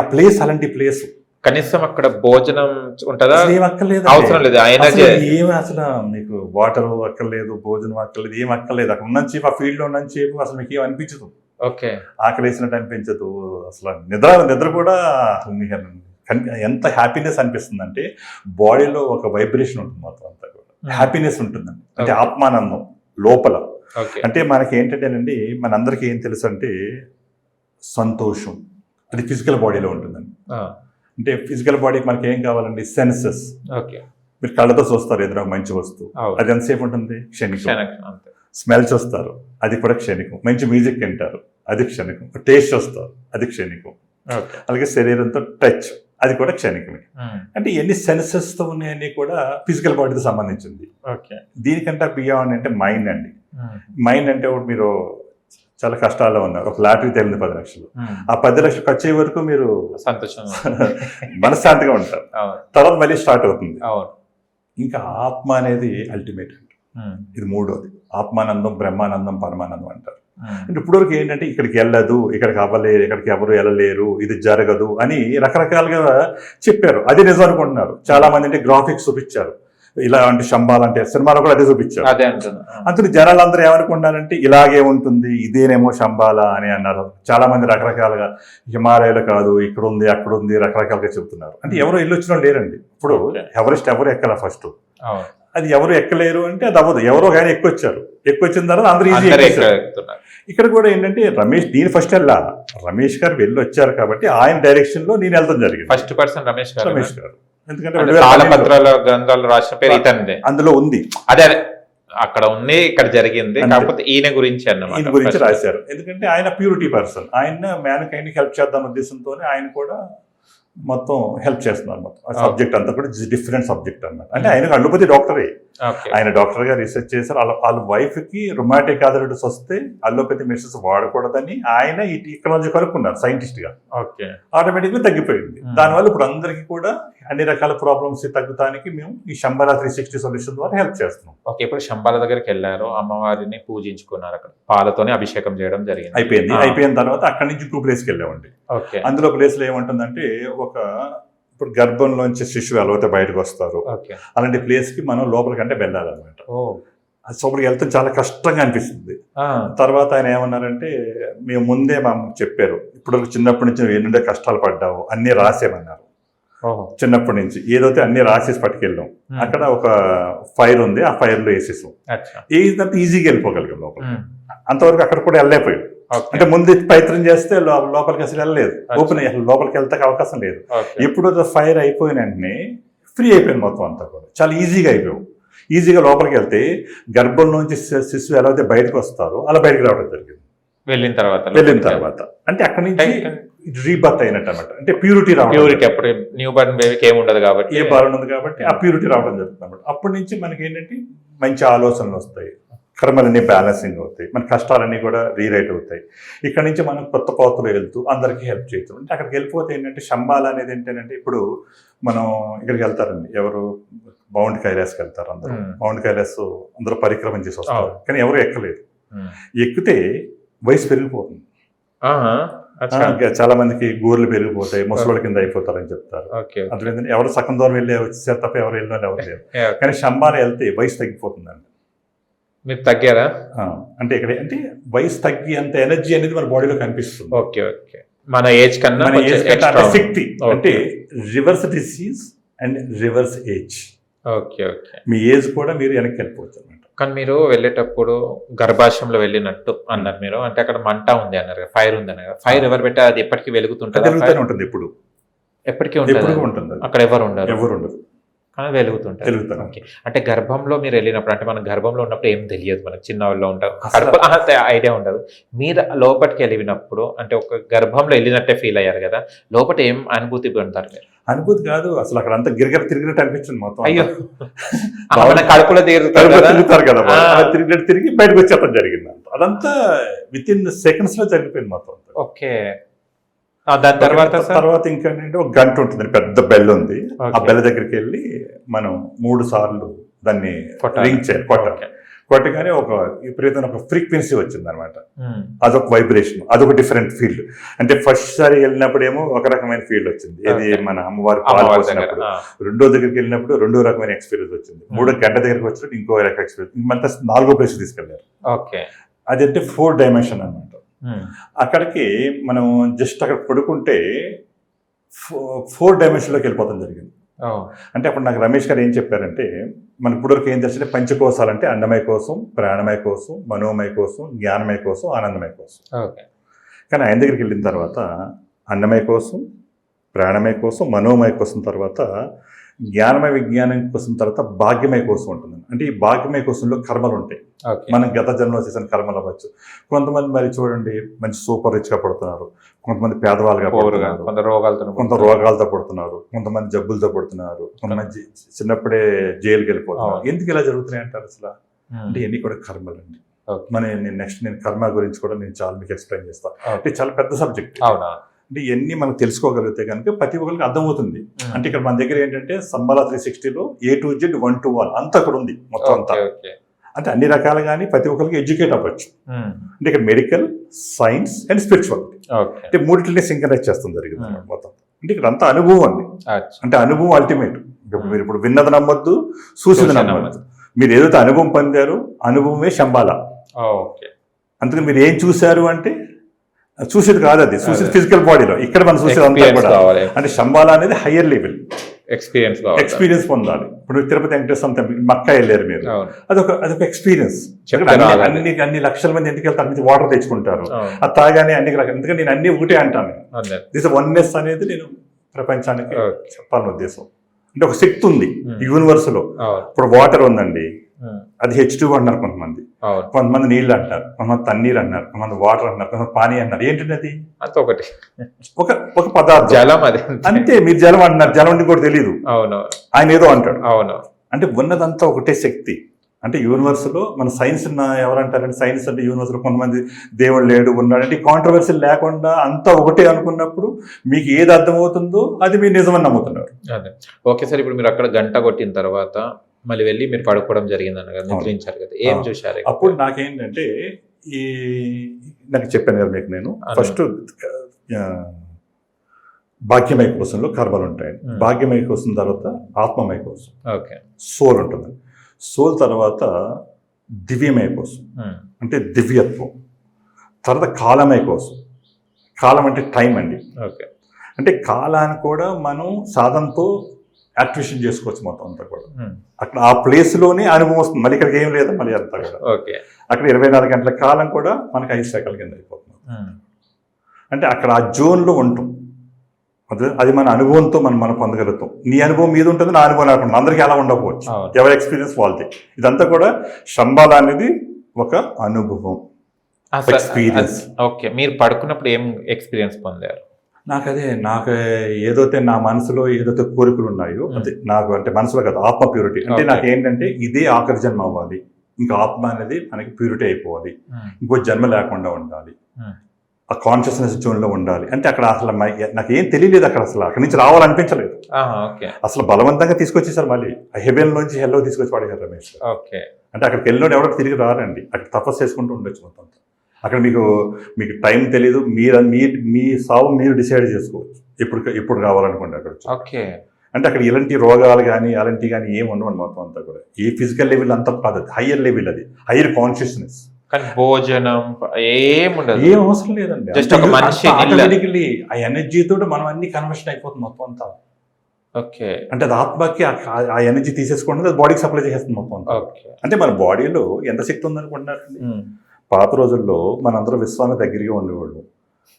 ఆ ప్లేస్ అలాంటి ప్లేస్. కనీసం అక్కడ భోజనం ఉంటుందా? ఏం అక్కర్లేదు, అవసరం లేదు, ఏమి అసలు మీకు వాటర్ అక్కర్లేదు, భోజనం అక్కర్లేదు, ఏం అక్కర్లేదు. అక్కడ ఉన్నంచేపు, ఆ ఫీల్డ్ లో ఉన్నంచేపు అసలు మీకు ఏం అనిపించదు. ఓకే, ఆకలి వేసినట్టు అనిపించదు అసలు. నిద్ర కూడా ఎంత హ్యాపీనెస్ అనిపిస్తుంది అంటే బాడీలో ఒక వైబ్రేషన్ ఉంటుంది మొత్తం అంతా కూడా, హ్యాపీనెస్ ఉంటుందండి. అంటే ఆత్మానందం లోపల. అంటే మనకి ఏంటంటేనండి, మనందరికీ ఏం తెలుసు అంటే సంతోషం అది ఫిజికల్ బాడీలో ఉంటుందండి. అంటే ఫిజికల్ బాడీకి మనకి ఏం కావాలండి? సెన్సెస్. మీరు కళ్ళతో చూస్తారు ఏదైనా మంచి వస్తువు, అది ఎంతసేపు ఉంటుంది? క్షణికం. స్మెల్ చూస్తారు, అది కూడా క్షణికం. మంచి మ్యూజిక్ వింటారు, అది క్షణికం. టేస్ట్ చూస్తారు, అది క్షణికం. అలాగే శరీరంతో టచ్, అది కూడా క్షణికమే. అంటే ఎన్ని సెన్సెస్ తో ఉన్నాయని కూడా ఫిజికల్ బాడీతో సంబంధించింది. దీనికంటే బియాండ్ అంటే మైండ్ అండి. మైండ్ అంటే మీరు చాలా కష్టాల్లో ఉన్నారు, ఒక లాటరీ తగిలింది 10 లక్షలు, ఆ 10 లక్షలు ఖర్చు అయ్యే వరకు మీరు మనశ్శాంతిగా ఉంటారు. తర్వాత మళ్ళీ స్టార్ట్ అవుతుంది. ఇంకా ఆత్మ అనేది అల్టిమేట్ అండి. ఇది మూడోది, ఆత్మానందం, బ్రహ్మానందం, పరమానందం అంటారు. అంటే ఇప్పటివరకు ఏంటంటే ఇక్కడికి వెళ్ళదు, ఇక్కడికి అవ్వలేరు, ఇక్కడికి ఎవరు వెళ్ళలేరు, ఇది జరగదు అని రకరకాలుగా చెప్పారు. అది నిజం అనుకుంటున్నారు చాలా మంది. అంటే గ్రాఫిక్స్ చూపించారు, ఇలా అంటే శంబాల అంటే సినిమాలో కూడా అదే చూపించారు. అందులో జనాలు అందరూ ఏమనుకుంటున్నారంటే ఇలాగే ఉంటుంది, ఇదేనేమో శంబాల అని అన్నారు. చాలా మంది రకరకాలుగా హిమాలయాలు కాదు, ఇక్కడ ఉంది, అక్కడ ఉంది, రకరకాలుగా చెబుతున్నారు. అంటే ఎవరు వెళ్ళొచ్చిన లేరండి. ఇప్పుడు ఎవరెస్ట్ ఎవరు ఎక్కల ఫస్ట్, అది ఎవరు ఎక్కలేరు అంటే అది అవ్వదు. ఎవరో కానీ ఎక్కువచ్చారు, ఎక్కువచ్చిన తర్వాత అందరూ ఈజీ ఎక్కేశారు. ఇక్కడ కూడా ఏంటంటే నేను ఫస్ట్ వెళ్ళా, రమేష్ గారు వెళ్ళి వచ్చారు కాబట్టి ఆయన డైరెక్షన్ లో నేను వెళ్తాం జరిగింది. ఫస్ట్ పర్సన్ రమేష్ గారు. ఎందుకంటే గ్రంథాలు రాసిన పేరు ఇతనిదే, అందులో ఉంది. అదే అక్కడ ఉంది, ఇక్కడ జరిగింది, కాకపోతే ఈయన గురించి అన్నమాట, ఈయన గురించి రాశారు. ఎందుకంటే ఆయన ప్యూరిటీ పర్సన్, ఆయన మ్యాన్కైండ్ హెల్ప్ చేద్దాం ఉద్దేశంతోనే ఆయన కూడా మొత్తం హెల్ప్ చేస్తున్నారు. మొత్తం ఆ సబ్జెక్ట్ అంతా కూడా డిఫరెంట్ సబ్జెక్ట్ అన్నమాట. అంటే ఆయన అల్లోపతి డాక్టరే, ఆయన డాక్టర్ గా రీసెర్చ్ చేశారు. వాళ్ళ వైఫ్ కి రొమాటిక్ ఆర్థరైటిస్ వస్తే అల్లోపతి మెడిసిన్స్ వాడకూడదని ఆయన ఈ టెక్నాలజీ కనుక్కున్నారు సైంటిస్ట్ గా. ఆటోమేటిక్ గా తగ్గిపోయింది. దానివల్ల ఇప్పుడు అందరికీ కూడా అన్ని రకాల ప్రాబ్లమ్స్ తగ్గుతానికి మేము ఈ శంబాలా 360 సొల్యూషన్ ద్వారా హెల్ప్ చేస్తున్నాం. ఓకే, ఇప్పుడు శంబాల దగ్గరికి వెళ్ళారు, అమ్మవారిని పూజించుకున్నారు, అక్కడ పాలతోనే అభిషేకం చేయడం జరిగింది. అయిపోయిన తర్వాత అక్కడి నుంచి ఇంకో ప్లేస్కి వెళ్ళామండి. అందులో ప్లేస్ లో ఏమంటుందంటే ఇప్పుడు గర్భంలోంచి శిశువు ఎలాగైతే బయటకు వస్తారు, అలాంటి ప్లేస్ కి మనం లోపలికంటే వెళ్ళాలన్నమాట. లోపలికి వెళ్తే చాలా కష్టంగా అనిపిస్తుంది. తర్వాత ఆయన ఏమన్నారంటే మేము ముందే మాకు చెప్పారు, ఇప్పుడు చిన్నప్పటి నుంచి ఎన్నుండే కష్టాలు పడ్డావు అన్ని రాసేమన్నారు. చిన్నప్పటి నుంచి ఏదైతే అన్ని రాసేసి పట్టుకెళ్ళాం. అక్కడ ఒక ఫైర్ ఉంది, ఆ ఫైర్ లో వేసేసాం. వేసినంత ఈజీగా వెళ్ళిపోగలిగాం లోపల. అంతవరకు అక్కడ కూడా వెళ్ళలేకపోయాం. అంటే ముందు ప్రయత్నం చేస్తే లోపలికి అసలు వెళ్ళలేదు, ఓపెన్ లోపలికి వెళ్తే అవకాశం లేదు. ఎప్పుడు ఫైర్ అయిపోయిన వెంటనే ఫ్రీ అయిపోయింది మొత్తం అంతా కూడా, చాలా ఈజీగా అయిపోయాం. ఈజీగా లోపలికి వెళ్తే గర్భం నుంచి శిశువు ఎలా అయితే బయటకు వస్తారో అలా బయటకు రావడం జరిగింది వెళ్ళిన తర్వాత. అంటే అక్కడి నుంచి రీబర్త్ అయినట్టు అనమాట. అంటే ప్యూరిటీ అప్పుడు న్యూ బర్న్ బేబీకి ఏముండదు కాబట్టి, ఏ బాధ ఉండదు కాబట్టి ఆ ప్యూరిటీ రావడం జరుగుతుంది అనమాట. అప్పటి నుంచి మనకి ఏంటంటే మంచి ఆలోచనలు వస్తాయి, కర్మలన్నీ బ్యాలెన్సింగ్ అవుతాయి, మన కష్టాలన్నీ కూడా రీరైట్ అవుతాయి. ఇక్కడ నుంచి మనం కొత్త కోతలు వెళ్తూ అందరికీ హెల్ప్ చేయొచ్చు. అంటే అక్కడికి వెళ్ళిపోతే ఏంటంటే శంబాల అనేది ఏంటంటే, ఇప్పుడు మనం ఇక్కడికి వెళ్తారండి, ఎవరు మౌంట్ కైలాస్కి వెళ్తారు, అందరూ మౌంట్ కైలాస్ అందరూ పరిక్రమం చేసి వస్తారు, కానీ ఎవరు ఎక్కలేదు. ఎక్కితే వయసు పెరిగిపోతుంది, చాలా మందికి గోర్లు పెరిగిపోతాయి, ముసలి కింద అయిపోతారని చెప్తారు. అట్లా ఎవరు సగం దూరం వెళ్ళి వచ్చేసారు తప్ప ఎవరు వెళ్ళిన ఎవరు లేరు. కానీ శంబాల వెళ్తే వయసు తగ్గిపోతుందండి. మీరు తగ్గారా? అంటే ఇక్కడ అంటే వయసు తగ్గి అంత ఎనర్జీ అనేది మన బాడీలో కనిపిస్తుంది. ఓకే ఓకే, మన ఏజ్ కన్నా శక్తి అంటే reverse disease and reverse age. Okay okay, me age కూడా మీరు వెనక్కి వెళ్ళిపోవచ్చు అనమాట. కానీ మీరు వెళ్ళేటప్పుడు గర్భాశయంలో వెళ్ళినట్టు అన్నారు మీరు, అంటే అక్కడ మంట ఉంది అన్నారు, ఫైర్ ఉంది అన్నారు. ఫైర్ ఎవరు పెట్టా అది ఎప్పటికీ వెలుగుతుంటుంది? ఉంటుంది, ఎప్పుడు ఎప్పటికీ ఉంటుంది. అక్కడ ఎవరు ఉండదు కానీ వెలుగుతుంటారు. ఓకే, అంటే గర్భంలో మీరు వెళ్ళినప్పుడు, అంటే మన గర్భంలో ఉన్నప్పుడు ఏం తెలియదు, మనకు చిన్న వాళ్ళు ఉంటారు, ఐడియా ఉండదు. మీరు లోపలికి వెళ్ళినప్పుడు అంటే ఒక గర్భంలో వెళ్ళినట్టే ఫీల్ అయ్యారు కదా, లోపల ఏం అనుభూతి పొందుతారు మీరు? అనుభూతి కాదు అసలు, అక్కడ అంతా గిరిగర తిరిగినట్టు అనిపించింది మొత్తం. అయ్యో, కడుపులో తిరుగుతారు కదా, తిరిగి బయటకు వచ్చేయడం జరిగింది. అదంతా విత్ ఇన్ సెకండ్స్ లో జరిగిపోయింది మొత్తం. ఓకే, దాని తర్వాత ఇంకా ఒక గంట ఉంటుంది, పెద్ద బెల్ ఉంది. ఆ బెల్ దగ్గరికి వెళ్ళి మనం 3 సార్లు దాన్ని రింగ్ చేయాలి, కొట్టగానే ఒక విపరీతమైన ఒక ఫ్రీక్వెన్సీ వచ్చింది అనమాట. అదొక వైబ్రేషన్, అదొక డిఫరెంట్ ఫీల్డ్. అంటే ఫస్ట్ సారి వెళ్ళినప్పుడు ఏమో ఒక రకమైన ఫీల్డ్ వచ్చింది, ఏది మన అమ్మవారి పాలు పోసినప్పుడు. రెండో దగ్గరికి వెళ్ళినప్పుడు రెండో రకమైన ఎక్స్పీరియన్స్ వచ్చింది. 3 గంట దగ్గరికి వచ్చినప్పుడు ఇంకో రకం ఎక్స్పీరియన్స్. మళ్ళీ 4వ ప్లేస్ తీసుకెళ్లారు. అది అంటే 4 డైమెన్షన్ అనమాట. అక్కడికి మనం జస్ట్ అక్కడ పడుకుంటే 4 డైమెన్షన్లోకి వెళ్ళిపోతాం జరిగింది. అంటే అప్పుడు నాకు రమేష్ గారు ఏం చెప్పారంటే, మన ఇప్పటివరకు ఏం తెలిసింటే పంచకోశాలు అంటే అన్నమయ కోసం, ప్రాణమయ కోసం, మనోమయ కోసం, జ్ఞానమయ కోసం, ఆనందమయ కోసం. కానీ ఆయన దగ్గరికి వెళ్ళిన తర్వాత అన్నమయ కోసం, ప్రాణమయ కోసం, మనోమయ కోసం, తర్వాత జ్ఞానమయ విజ్ఞానం కోసం, తర్వాత భాగ్యమయ కోసం ఉంటుంది. అంటే ఈ భాగ్యమయ కోసంలో కర్మలు ఉంటాయి, మనం గత జన్మలో చేసిన కర్మలు అవ్వచ్చు. కొంతమంది మరి చూడండి మంచి సూపర్ రిచ్గా పడుతున్నారు, కొంతమంది పేదవాళ్ళుగా పడుతున్నారు, కొంత రోగాలతో పడుతున్నారు, కొంతమంది జబ్బులతో పడుతున్నారు, కొంతమంది చిన్నప్పుడే జైలుకి వెళ్ళిపోతున్నారు. ఎందుకు ఇలా జరుగుతున్నాయి అంటారు అసలు? అంటే ఇవన్నీ కూడా కర్మలు అండి. నేను కర్మ గురించి కూడా నేను చాలా మీకు ఎక్స్ప్లెయిన్ చేస్తాను. అంటే చాలా పెద్ద సబ్జెక్ట్. అంటే ఇవన్నీ మనం తెలుసుకోగలిగితే కనుక ప్రతి ఒక్కరికి అర్థమవుతుంది. అంటే ఇక్కడ మన దగ్గర ఏంటంటే సంబాల 360లో A to Z 1 to 1 అంతా అక్కడ ఉంది మొత్తం అంతా. అంటే అన్ని రకాలు కానీ ప్రతి ఒక్కరికి ఎడ్యుకేట్ అవ్వచ్చు. అంటే ఇక్కడ మెడికల్, సైన్స్ అండ్ స్పిరిచువాలిటీ అంటే మూడింటిని సింక్రనైజ్ చేస్తాం జరిగింది మొత్తం. అంటే ఇక్కడ అంతా అనుభవం అండి. అంటే అనుభవం అల్టిమేట్. మీరు ఇప్పుడు విన్నది నమ్మొద్దు, చూసింది నమ్మొద్దు. మీరు ఏదైతే అనుభవం పొందారో అనుభవమే శంబాల. అందుకని మీరు ఏం చూశారు అంటే చూసేది కాదు, అది చూసేది ఫిజికల్ బాడీలో. ఇక్కడ మనం చూసేది అంతా కూడా అంటే శంబాల అనేది హయ్యర్ లెవెల్ ఎక్స్పీరియన్స్ పొందాలి. ఇప్పుడు తిరుపతి వెంకటేశ్వర మక్కా వెళ్ళారు మీరు, అదొక ఎక్స్పీరియన్స్. అన్ని లక్షల మంది ఎందుకు వెళ్తారు, వాటర్ తెచ్చుకుంటారు, అది తాగానే అన్ని రకాల. ఎందుకంటే నేను అన్ని ఒకటే అంటాను, దిస్ వన్నెస్ అనేది నేను ప్రపంచానికి చెప్పాలని ఉద్దేశం. అంటే ఒక శక్తి ఉంది యూనివర్స్ లో. ఇప్పుడు వాటర్ ఉందండి, అది H2 అంటున్నారు కొంతమంది, కొంతమంది నీళ్ళు అంటారు, కొంతమంది తన్నీరు అన్నారు, కొంతమంది వాటర్ అన్నారు, కొంతమంది పానీ అన్నారు. ఏంటంటే అది ఒకటి ఒక పదార్థం, జలం. అది అంతే. మీరు జలం అంటున్నారు, జలం అంటే కూడా తెలియదు, ఆయన ఏదో అంటాడు. అంటే ఉన్నదంతా ఒకటే శక్తి. అంటే యూనివర్స్ లో మన సైన్స్ ఎవరంటారంటే, సైన్స్ అంటే యూనివర్స్ లో కొంతమంది దేవుడు లేడు ఉన్నాడు అంటే కాంట్రవర్సీ లేకుండా అంతా ఒకటే అనుకున్నప్పుడు మీకు ఏది అర్థమవుతుందో అది మీరు నిజమని నమ్ముతున్నారు. అదే ఓకే సార్. ఇప్పుడు మీరు అక్కడ గంట కొట్టిన తర్వాత మళ్ళీ వెళ్ళి మీరు పడుకోవడం జరిగింది అన్న కదా, నిద్రించారు కదా, ఏం చూశారు? అప్పుడు నాకేంటంటే నాకు చెప్పాను కదా మీకు, నేను ఫస్ట్ భాగ్యమయ కోసంలో కర్మలు ఉంటాయి. భాగ్యమయ కోసం తర్వాత ఆత్మమయ కోసం, సోల్ ఉంటుంది. సోల్ తర్వాత దివ్యమయ కోసం అంటే దివ్యత్వం, తర్వాత కాలమయ కోసం. కాలం అంటే టైం అండి. అంటే కాలాన్ని కూడా మనం సాధనతో యాక్టివేషన్ చేసుకోవచ్చు మొత్తం అంతా కూడా. అక్కడ ఆ ప్లేస్లోనే అనుభవం వస్తుంది. మళ్ళీ ఇక్కడికి ఏం లేదా మళ్ళీ అంతా కూడా. అక్కడ 24 గంటల కాలం కూడా మనకి 5 సెకండ్ల కింద అయిపోతుంది. అంటే అక్కడ ఆ జోన్లో ఉంటాం. అది మన అనుభవంతో మనం పొందగలుగుతాం. నీ అనుభవం మీద ఉంటుంది, నా అనుభవం నాకు ఉంటుంది. అందరికీ అలా ఉండకపోవచ్చు, ఎవరి ఎక్స్పీరియన్స్ వాళ్ళది. ఇదంతా కూడా శంబాల అనేది ఒక అనుభవం, ఎక్స్పీరియన్స్. ఓకే, మీరు పడుకున్నప్పుడు ఏం ఎక్స్పీరియన్స్ పొందారు? నాకు ఏదైతే నా మనసులో ఏదైతే కోరికలు ఉన్నాయో అది నాకు, అంటే మనసులో కదా, ఆత్మ ప్యూరిటీ. అంటే నాకు ఏంటంటే ఇదే ఆఖరి జన్మ అవ్వాలి, ఇంకా ఆత్మ అనేది మనకి ప్యూరిటీ అయిపోవాలి, ఇంకో జన్మ లేకుండా ఉండాలి, ఆ కాన్షియస్నెస్ జోన్లో ఉండాలి. అంటే అక్కడ అసలు నాకు ఏం తెలియలేదు, అక్కడి నుంచి రావాలనిపించలేదు. అసలు బలవంతంగా తీసుకొచ్చేసారు, మళ్ళీ హెవెన్ నుంచి హెల్లో తీసుకొచ్చి పడేశారు రమేష్. అంటే అక్కడికి వెళ్ళిన ఎవరికి తిరిగి రారండి, అక్కడ తపస్సు చేసుకుంటూ ఉండొచ్చు మొత్తం. అక్కడ మీకు టైం తెలీదు, మీ సావు మీరు డిసైడ్ చేసుకోవచ్చు ఎప్పుడు కావాలనుకుంటే అక్కడ. అంటే అక్కడ ఎలాంటి రోగాలు కానీ అలాంటివి కానీ ఏమి ఉండవండి మొత్తం అంతా కూడా. ఏ ఫిజికల్ లెవెల్ అంతా కాదు, హయ్యర్ లెవెల్, అది హయ్యర్ కాన్షియస్నెస్. భోజనం ఏం అవసరం లేదండి. ఆటోమేటికలీ ఆ ఎనర్జీతో మనం అన్ని కన్వర్షన్ అయిపోతుంది మొత్తం అంతా. అంటే అది ఆత్మకి ఆ ఎనర్జీ తీసేసుకుంటుంది, అది బాడీకి సప్లై చేసేస్తుంది మొత్తం అంతా. అంటే మన బాడీలో ఎంత శక్తి ఉందనుకుంటున్నారండి? పాత రోజుల్లో మనందరూ విశ్వానికి దగ్గరగా ఉండేవాళ్ళు.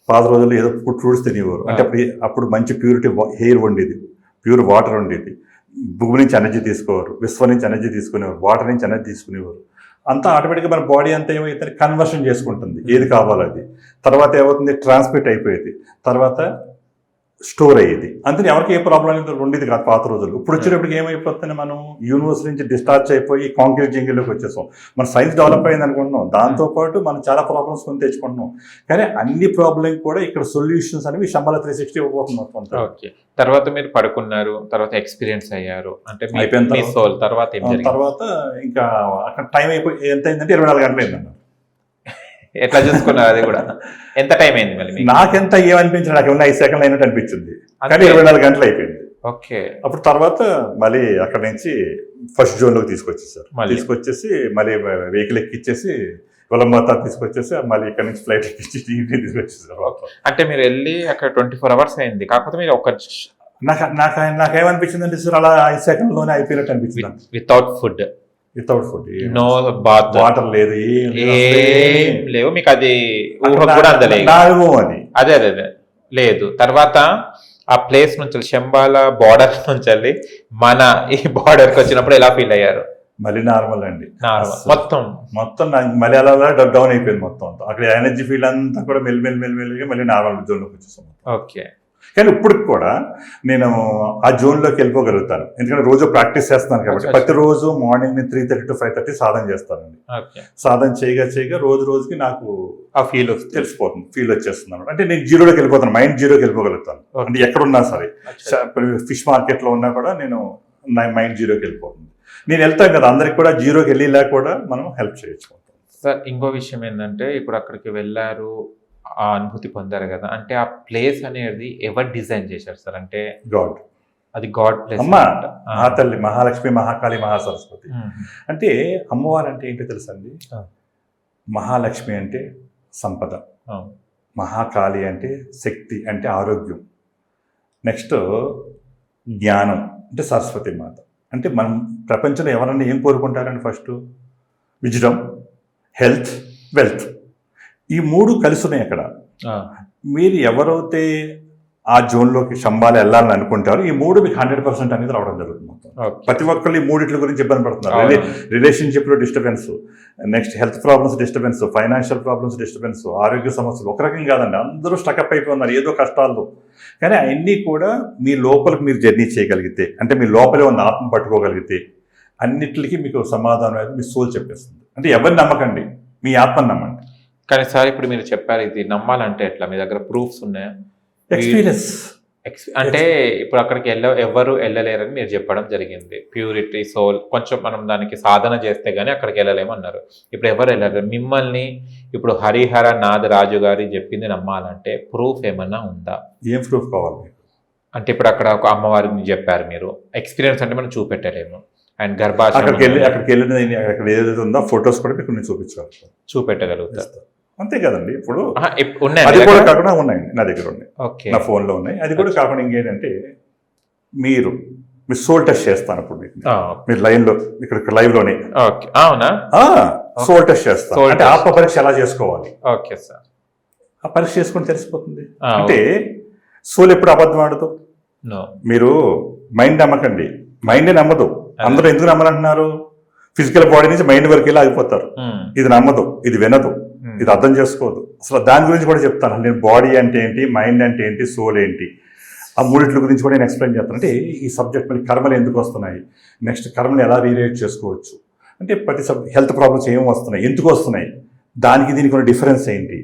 పాత రోజుల్లో ఏదో ఫ్రూట్స్ తినేవారు. అంటే అప్పుడు మంచి ప్యూరిటీ హెయిర్ ఉండేది, ప్యూర్ వాటర్ ఉండేది. భూమి నుంచి ఎనర్జీ తీసుకోవారు, విశ్వం నుంచి ఎనర్జీ తీసుకునేవారు, వాటర్ నుంచి ఎనర్జీ తీసుకునేవారు. అంతా ఆటోమేటిక్గా మన బాడీ అంతా ఏమైతే కన్వర్షన్ చేసుకుంటుంది, ఏది కావాలో అది. తర్వాత ఏమవుతుంది, ట్రాన్స్మిట్ అయిపోయేది, తర్వాత స్టోర్ అయ్యేది. అందుకని ఎవరికి ఏ ప్రాబ్లం అనేది ఉండేది కాదు పాత రోజులు. ఇప్పుడు వచ్చేటప్పటికి ఏమైపోతుంది, మనం యూనివర్స్ నుంచి డిశ్చార్జ్ అయిపోయి కాంక్రీట్ జంగిల్లోకి వచ్చేసాం. మన సైన్స్ డెవలప్ అయింది అనుకుంటున్నాం, దాంతోపాటు మనం చాలా ప్రాబ్లమ్స్ కొని తెచ్చుకుంటున్నాం. కానీ అన్ని ప్రాబ్లం కూడా ఇక్కడ సొల్యూషన్స్ అనేవి శంబాల 360 ఇవ్వబోతుంది మొత్తం. తర్వాత మీరు పడుకున్నారు, తర్వాత ఎక్స్పీరియన్స్ అయ్యారు, అంటే తర్వాత ఇంకా అక్కడ టైం అయిపోయి ఎంత అయిందంటే 24 గంటలు అయిందన్నారు. ఎట్లా చూసుకున్నారు అది కూడా? ఎంత టైం అయింది మళ్ళీ? నాకెంత ఏమనిపించింది, నాకు ఏమన్నా 5 సెకండ్లు అయినట్టు అనిపించింది, కానీ 24 గంటలు అయిపోయింది. అప్పుడు తర్వాత మళ్ళీ అక్కడ నుంచి ఫస్ట్ జోన్లోకి తీసుకొచ్చేసారు. తీసుకొచ్చేసి మళ్ళీ వెహికల్ ఎక్కిచ్చేసి కొలంబోతా తీసుకొచ్చేసి మళ్ళీ ఇక్కడ నుంచి ఫ్లైట్ ఎక్కించి ఇంటికి తీసుకొచ్చేసారు. అంటే మీరు వెళ్ళి అక్కడ 24 అవర్స్ అయింది, కాకపోతే మీరు ఒక నాకేమనిపించింది అంటే సార్, అలా 5 సెకండ్లోనే అయిపోయినట్టు అనిపించింది. Without food, no bath, water లేదు, ఏం లేవు మీకు, అది ఊహ కూడా అందలేదు. అదే లేదు. తర్వాత ఆ ప్లేస్ నుంచి శంబాల బార్డర్ నుంచి వెళ్ళి మన ఈ బార్డర్కి వచ్చినప్పుడు ఎలా ఫీల్ అయ్యారు? మళ్ళీ నార్మల్ అండి, మొత్తం మళ్ళీ అలా డౌన్ అయిపోయింది మొత్తం అంతా. అక్కడ ఎనర్జీ ఫీల్ అంతా కూడా మెల్లిగా మళ్ళీ నార్మల్ జోన్లోకి వచ్చేసాం. కానీ ఇప్పటికి కూడా నేను ఆ జోన్లోకి వెళ్ళిపోగలుగుతాను, ఎందుకంటే రోజు ప్రాక్టీస్ చేస్తున్నాను కాబట్టి. ప్రతిరోజు మార్నింగ్ 3:30 to 5:30 సాధన చేస్తానండి. సాధన చేయగా రోజుకి నాకు ఆ ఫీల్ తెలిసిపోతుంది, ఫీల్ వచ్చేస్తుంది అనమాట. అంటే నేను జీరోలోకి వెళ్ళిపోతాను, మైండ్ జీరోకి వెళ్ళిపోగలుగుతాను. అంటే ఎక్కడున్నా సరే, ఫిష్ మార్కెట్లో ఉన్నా కూడా నేను మైండ్ జీరోకి వెళ్ళిపోతుంది. నేను వెళ్తాను కదా, అందరికి కూడా జీరోకి వెళ్ళేలా కూడా మనం హెల్ప్ చేయొచ్చు. సార్ ఇంకో విషయం ఏంటంటే, ఇప్పుడు అక్కడికి వెళ్ళారు, ఆ అనుభూతి పొందారు కదా, అంటే ఆ ప్లేస్ అనేది ఎవరు డిజైన్ చేశారు సార్? అంటే గాడ్, అది గాడ్ ప్లేస్, మహాతల్లి, మహాలక్ష్మి, మహాకాళి, మహాసరస్వతి. అంటే అమ్మవారు అంటే ఏంటో తెలుసండి? మహాలక్ష్మి అంటే సంపద, మహాకాళి అంటే శక్తి, అంటే ఆరోగ్యం, నెక్స్ట్ జ్ఞానం అంటే సరస్వతి మాత. అంటే మనం ప్రపంచంలో ఎవరన్నా ఏం కోరుకుంటారండి? First wisdom, health, wealth. ఈ 3 కలిసి ఉన్నాయి అక్కడ. మీరు ఎవరైతే ఆ జోన్లోకి శంబాల వెళ్ళాలని అనుకుంటారో, ఈ 3 మీకు 100% అనేది రావడం జరుగుతుంది. ప్రతి ఒక్కళ్ళు ఈ 3 గురించి ఇబ్బంది పడుతున్నారు. రిలేషన్షిప్లో disturbance, next health problems disturbance, financial problems disturbance, ఆరోగ్య సమస్యలు. ఒక రకం కాదండి, అందరూ స్టకప్ అయిపోతున్నారు ఏదో కష్టాల్లో. కానీ అవన్నీ కూడా మీ లోపలికి మీరు జర్నీ చేయగలిగితే, అంటే మీ లోపలే ఉన్న ఆత్మ పట్టుకోగలిగితే, అన్నిటికీ మీకు సమాధానం అనేది మీ సోల్ చెప్పేస్తుంది. అంటే ఎవరిని నమ్మకండి, మీ ఆత్మని నమ్మండి. కానీ సార్ ఇప్పుడు మీరు చెప్పారు, ఇది నమ్మాలంటే ఎట్లా? మీ దగ్గర ప్రూఫ్స్ ఉన్నాయా? ఎక్స్పీరియన్స్ అంటే ఇప్పుడు అక్కడికి ఎవరు వెళ్ళలేరని మీరు చెప్పడం జరిగింది. ప్యూరిటీ, సోల్, కొంచెం మనం దానికి సాధన చేస్తే గానీ అక్కడికి వెళ్ళలేమన్నారు. ఇప్పుడు ఎవరు వెళ్ళలేరు. మిమ్మల్ని ఇప్పుడు హరిహర నాథ్ రాజు గారి చెప్పింది నమ్మాలంటే ప్రూఫ్ ఏమన్నా ఉందా? ఏం ప్రూఫ్ కావాలి? అంటే ఇప్పుడు అక్కడ ఒక అమ్మవారిని చెప్పారు మీరు, ఎక్స్పీరియన్స్ అంటే మనం చూపెట్టలేము. అండ్ అక్కడికి వెళ్ళిన అక్కడ ఏదైతే ఉందో ఫొటోస్ కూడా మీకు చూపించగలుగుతారు, చూపెట్టగలుగుతారు. అంతే కదండి. ఇప్పుడు ఉన్నాయి అది కూడా కాకుండా ఉన్నాయండి నా దగ్గర ఉన్నాయి, ఓకే నా ఫోన్లో ఉన్నాయి. అది కూడా కాకుండా ఇంకేంటంటే మీరు సోల్ టెస్ట్ చేస్తాను ఇప్పుడు మీరు లైన్లో ఇక్కడ లైవ్లోనే ఓకే అవునా సోల్ టెస్ట్ చేస్తాను. అంటే ఆత్మ పరీక్ష ఎలా చేసుకోవాలి, ఓకే సార్, ఆ పరీక్ష చేసుకుని తెలిసిపోతుంది. అంటే సోల్ ఎప్పుడు అబద్ధం ఆడదు. మీరు మైండ్ నమ్మకండి, మైండే నమ్మదు. అందరూ ఎందుకు నమ్మనంటున్నారు? ఫిజికల్ బాడీ నుంచి మైండ్ వరకు వెళ్ళి ఆగిపోతారు. ఇది నమ్మదు, ఇది వినదు, ఇది అర్థం చేసుకోదు. అసలు దాని గురించి కూడా చెప్తాను. నేను బాడీ అంటే ఏంటి, మైండ్ అంటే ఏంటి, సోల్ ఏంటి, ఆ మూడిట్ల గురించి కూడా నేను ఎక్స్ప్లెయిన్ చేస్తాను. అంటే ఈ సబ్జెక్ట్ మళ్ళీ కర్మలు ఎందుకు వస్తున్నాయి, నెక్స్ట్ కర్మలు ఎలా రీరేట్ చేసుకోవచ్చు, అంటే ప్రతి హెల్త్ ప్రాబ్లమ్స్ ఏమి వస్తున్నాయి, ఎందుకు వస్తున్నాయి, దానికి దీనికి ఉన్న డిఫరెన్స్ ఏంటి,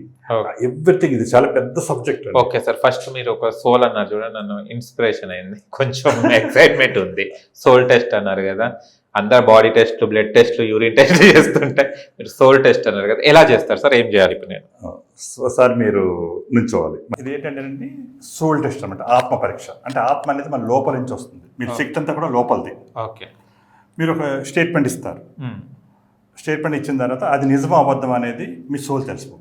ఎవ్రీథింగ్. ఇది చాలా పెద్ద సబ్జెక్ట్. ఓకే సార్, ఫస్ట్ మీరు ఒక సోల్ అన్నారు చూడండి, నన్ను ఇన్స్పిరేషన్ అయింది, కొంచెం ఎక్సైట్మెంట్ ఉంది. సోల్ టెస్ట్ అన్నారు కదా, అందరు బాడీ టెస్ట్లు, బ్లడ్ టెస్ట్లు, యూరిన్ టెస్ట్ చేస్తుంటే మీరు సోల్ టెస్ట్ అన్నారు కదా, ఎలా చేస్తారు సార్, ఏం చేయాలి ఇప్పుడు నేను? సార్ మీరు నుంచోవాలి. ఇది ఏంటంటే సోల్ టెస్ట్ అనమాట, ఆత్మ పరీక్ష. అంటే ఆత్మ అనేది మన లోపల నుంచి వస్తుంది, మీ శక్తి అంతా కూడా లోపలిది. ఓకే, మీరు ఒక స్టేట్మెంట్ ఇస్తారు, స్టేట్మెంట్ ఇచ్చిన తర్వాత అది నిజమా అబద్ధం అనేది మీ సోల్ తెలిసిపోతుంది.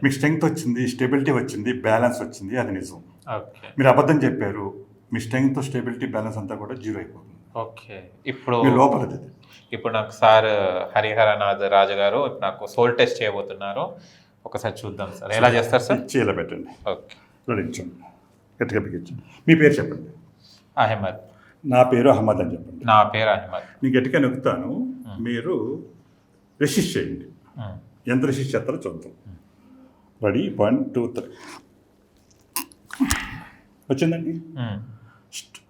మీకు స్ట్రెంగ్త్ వచ్చింది, స్టెబిలిటీ వచ్చింది, బ్యాలెన్స్ వచ్చింది, అది నిజం. మీరు అబద్ధం చెప్పారు, మీ స్ట్రెంగ్త్, స్టెబిలిటీ, బ్యాలెన్స్ అంతా కూడా జీరో అయిపోతుంది. ఓకే, ఇప్పుడు లోపలది. ఇప్పుడు నాకు సార్ హరిహరనాథ్ రాజు గారు నాకు సోల్ టెస్ట్ చేయబోతున్నారు, ఒకసారి చూద్దాం సార్, ఎలా చేస్తారు సార్? చేయలే పెట్టండి. ఓకే, చూడించండి, గట్టిగా బిగించండి. మీ పేరు చెప్పండి. అహ్మద్. నా పేరు అహ్మద్ అని చెప్పండి. నా పేరు అహ్మద్. నేను గట్టిగా నొక్కుతాను, మీరు రెసిస్ట్ చేయండి. ఎంత రెసిస్ట్ చేస్తారో చూద్దాం. రెడీ, 1 2 3. వచ్చిందండి,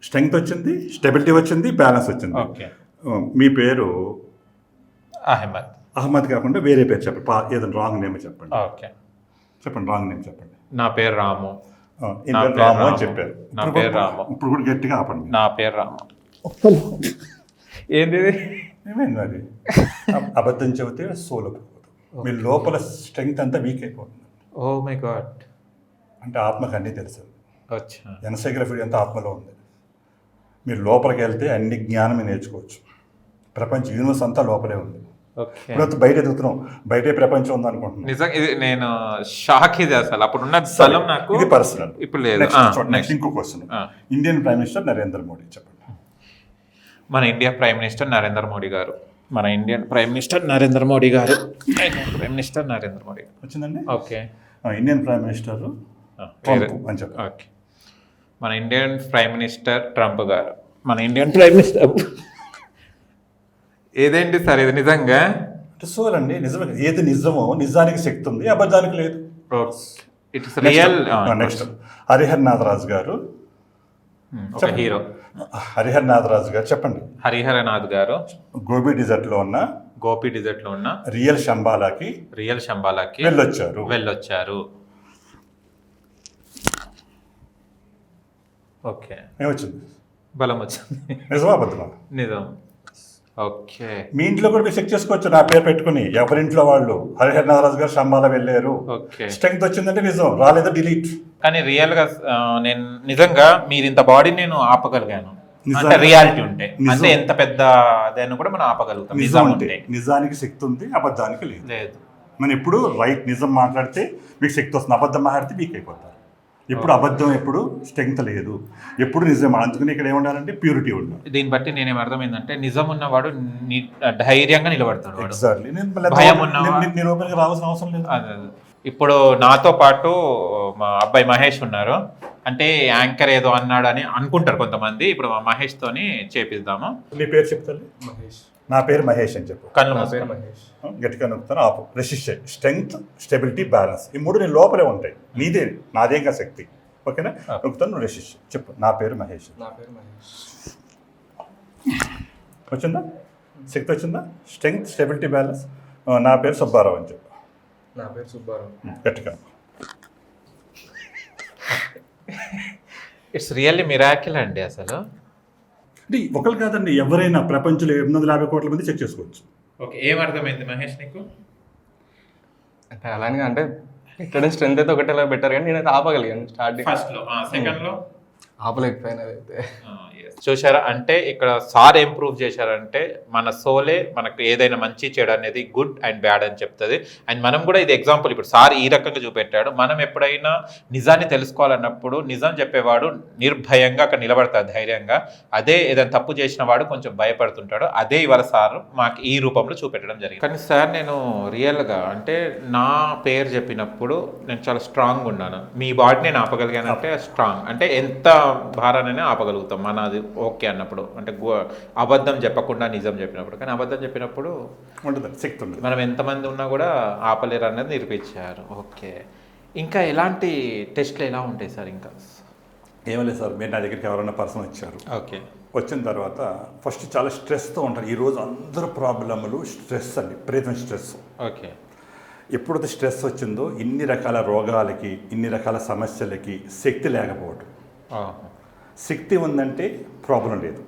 స్ట్రెంగ్త్ వచ్చింది, స్టెబిలిటీ వచ్చింది, బ్యాలెన్స్ వచ్చింది. మీ పేరు అహ్మద్. అహ్మద్ కాకుండా వేరే పేరు చెప్పండి, ఏదైనా రాంగ్ నేమ్ చెప్పండి. ఓకే, చెప్పండి, రాంగ్ నేమ్ చెప్పండి. నా పేరు రాము. రాము అని చెప్పారు. నా పేరు రాము. ఇప్పుడు కూడా గట్టిగా ఆపండి. నా పేరు రాము. ఏంది ఏమైంది మరి? అబద్ధం చెబితే సోల్ మీ లోపల స్ట్రెంగ్త్ అంతా వీక్ అయిపోతుంది. Oh my god. అంటే ఆత్మకు అన్నీ తెలుసు. అచ్చా, ఎన్సైక్లోపీడియా అంతా ఆత్మలో ఉంది. మీరు లోపలికి వెళ్తే అన్ని జ్ఞానం నేర్చుకోవచ్చు. ప్రపంచ యూనివర్స్ అంతా లోపలే ఉంది. ఇప్పుడు బయట ఎదుగుతున్నాం, బయటే ప్రపంచం ఉంది అనుకుంటున్నాం. నిజంగా ఇది నేను షాక్. ఇది అసలు అప్పుడున్న స్థలం నాకు ఇది పర్సనల్. ఇప్పుడు లేదు. నెక్స్ట్ ఇంకో question. Indian prime minister Narendra Modi చెప్పండి. మన India prime minister Narendra Modi గారు. మన Indian prime minister Narendra Modi గారు. ప్రైమ్ మినిస్టర్ నరేంద్ర మోడీ వచ్చిందండి. Okay, Indian prime minister Trump అని చెప్పండి. ఓకే, మన ఇండియన్ ప్రైమ్ మినిస్టర్ ట్రంప్ గారు. మన ఇండియన్ ప్రైమ్ మినిస్టర్ ఏదేంటి సార్ ఇది నిజంగా? అంటే సోల్ అండి, నిజమే. ఏది నిజమో నిజానికి శక్తి ఉంది, అబద్ధానికి లేదు. It's real. నెక్స్ట్ హరిహరనాథ్ రాజు గారు. హీరో హరిహరనాథ్ రాజు గారు చెప్పండి. హరిహరనాథ్ గారు గోపి డిజర్ట్ లో ఉన్న రియల్ శంబాలాకి వెళ్ళొచ్చారు. ఓకే, ఏమొచ్చింది? బలం వచ్చింది. నిజమా అబద్ధమా? నిజం. ఓకే, మీ ఇంట్లో కూడా మీరు చెక్ చేసుకోవచ్చు, నా పేరు పెట్టుకుని. ఎవరింట్లో వాళ్ళు హరిహరనాథ్ రాజు గారు శంబాలా వెళ్ళారు, స్ట్రెంగ్త్ వచ్చిందంటే నిజం, రాలేదా డిలీట్. కానీ రియల్ గా నేను నిజంగా మీరు ఇంత బాడీ నేను ఆపగలిగాను అంటే రియాలిటీ ఉంటే, అంటే ఎంత పెద్ద దాన్ని కూడా మనం ఆపగలుగుతాం. నిజం ఉంటే నిజానికి శక్తి ఉంది, అబద్ధానికి లేదు. మనం ఎప్పుడు రైట్ నిజం మాట్లాడితే మీకు శక్తి వస్తుంది, అబద్ధం మాట్లాడితే వీక్ అయిపోతారు. ఎప్పుడు అబద్ధం, ఎప్పుడు స్ట్రెంగ్త్ లేదు, ఎప్పుడు నిజం. అందుకని ఇక్కడ ఏముండాలంటే ప్యూరిటీ ఉండాలి. దీన్ని బట్టి నేనేం అర్థమైందంటే నిజం ఉన్నవాడు ధైర్యంగా నిలబడతాడు. ఎగ్జాక్ట్లీ. నేను ఓపెన్గా రావాల్సిన అవసరం లేదు. ఇప్పుడు నాతో పాటు మా అబ్బాయి మహేష్ ఉన్నారు. అంటే యాంకర్ ఏదో అన్నాడు అని అనుకుంటారు కొంతమంది. ఇప్పుడు మా మహేష్ తోని చేపిద్దాము. నీ పేరు చెప్తాను. మహేష్. నా పేరు మహేష్ అని చెప్పు. కళ్ళు మహేష్. గట్టిగా నొక్కుతాను, ఆపు. రెసిస్టెంట్, స్ట్రెంగ్త్, స్టెబిలిటీ, బ్యాలెన్స్, ఈ మూడు నేను లోపలే ఉంటాయి. నీదే, నాదేగా శక్తి. ఓకేనా? నొక్కుతాను, నువ్వు రెసిస్ట్ చెప్పు. నా పేరు మహేష్. వచ్చిందా? శక్తి వచ్చిందా? Strength, stability, balance. నా పేరు సుబ్బారావు అని చెప్పు. నా పేరు సుబ్బారావు. గట్టిగా. ఇట్స్ రియల్లీ మిరాకిల్ అండి అసలు. అంటే ఒకరు కాదండి, ఎవరైనా ప్రపంచంలో 850 కోట్ల మంది చెక్ చేసుకోవచ్చు. ఓకే, ఏమర్థమైంది మహేష్ నీకు? అంటే అలానే, అంటే పెట్టడం స్ట్రెంత్ అయితే ఒకటేలా బెటర్, కానీ నేనైతే ఆపగలిగాను స్టార్టింగ్. ఫస్ట్ లో, సెకండ్ లో ఆపలేకపోయినా అదైతే. చూసారా, అంటే ఇక్కడ సార్ ఏం ప్రూవ్ చేశారంటే మన సోలే మనకు ఏదైనా మంచి చెడు అనేది గుడ్ అండ్ బ్యాడ్ అని చెప్తుంది. అండ్ మనం కూడా ఇది ఎగ్జాంపుల్, ఇప్పుడు సార్ ఈ రకంగా చూపెట్టాడు. మనం ఎప్పుడైనా నిజాన్ని తెలుసుకోవాలన్నప్పుడు నిజం చెప్పేవాడు నిర్భయంగా అక్కడ నిలబడతాడు ధైర్యంగా. అదే ఏదైనా తప్పు చేసిన వాడు కొంచెం భయపడుతుంటాడు. అదే ఇవాళ సార్ మాకు ఈ రూపంలో చూపెట్టడం జరిగింది. కానీ సార్ నేను రియల్గా అంటే నా పేరు చెప్పినప్పుడు నేను చాలా స్ట్రాంగ్ ఉన్నాను. మీ బాడీ నేను ఆపగలిగానంటే స్ట్రాంగ్ అంటే ఎంత భారానైనా ఆపగలుగుతాం మనది ఓకే అన్నప్పుడు. అంటే అబద్ధం చెప్పకుండా నిజం చెప్పినప్పుడు. కానీ అబద్ధం చెప్పినప్పుడు ఉంటుంది, శక్తి ఉంటుంది. మనం ఎంతమంది ఉన్నా కూడా ఆపలేరు అనేది నిరూపించారు. ఓకే, ఇంకా ఎలాంటి టెస్ట్లు ఎలా ఉంటాయి సార్? ఇంకా ఏం లేదు సార్, మీరు నా దగ్గరికి ఎవరైనా పర్సన్ వచ్చారు, ఓకే, వచ్చిన తర్వాత ఫస్ట్ చాలా స్ట్రెస్తో ఉంటారు. ఈరోజు అందరు ప్రాబ్లములు స్ట్రెస్ అండి, విపరీతమైన స్ట్రెస్. ఓకే, ఎప్పుడైతే స్ట్రెస్ వచ్చిందో ఇన్ని రకాల రోగాలకి, ఇన్ని రకాల సమస్యలకి శక్తి లేకపోవటం. శక్తి ఉందంటే ప్రాబ్లం లేదు,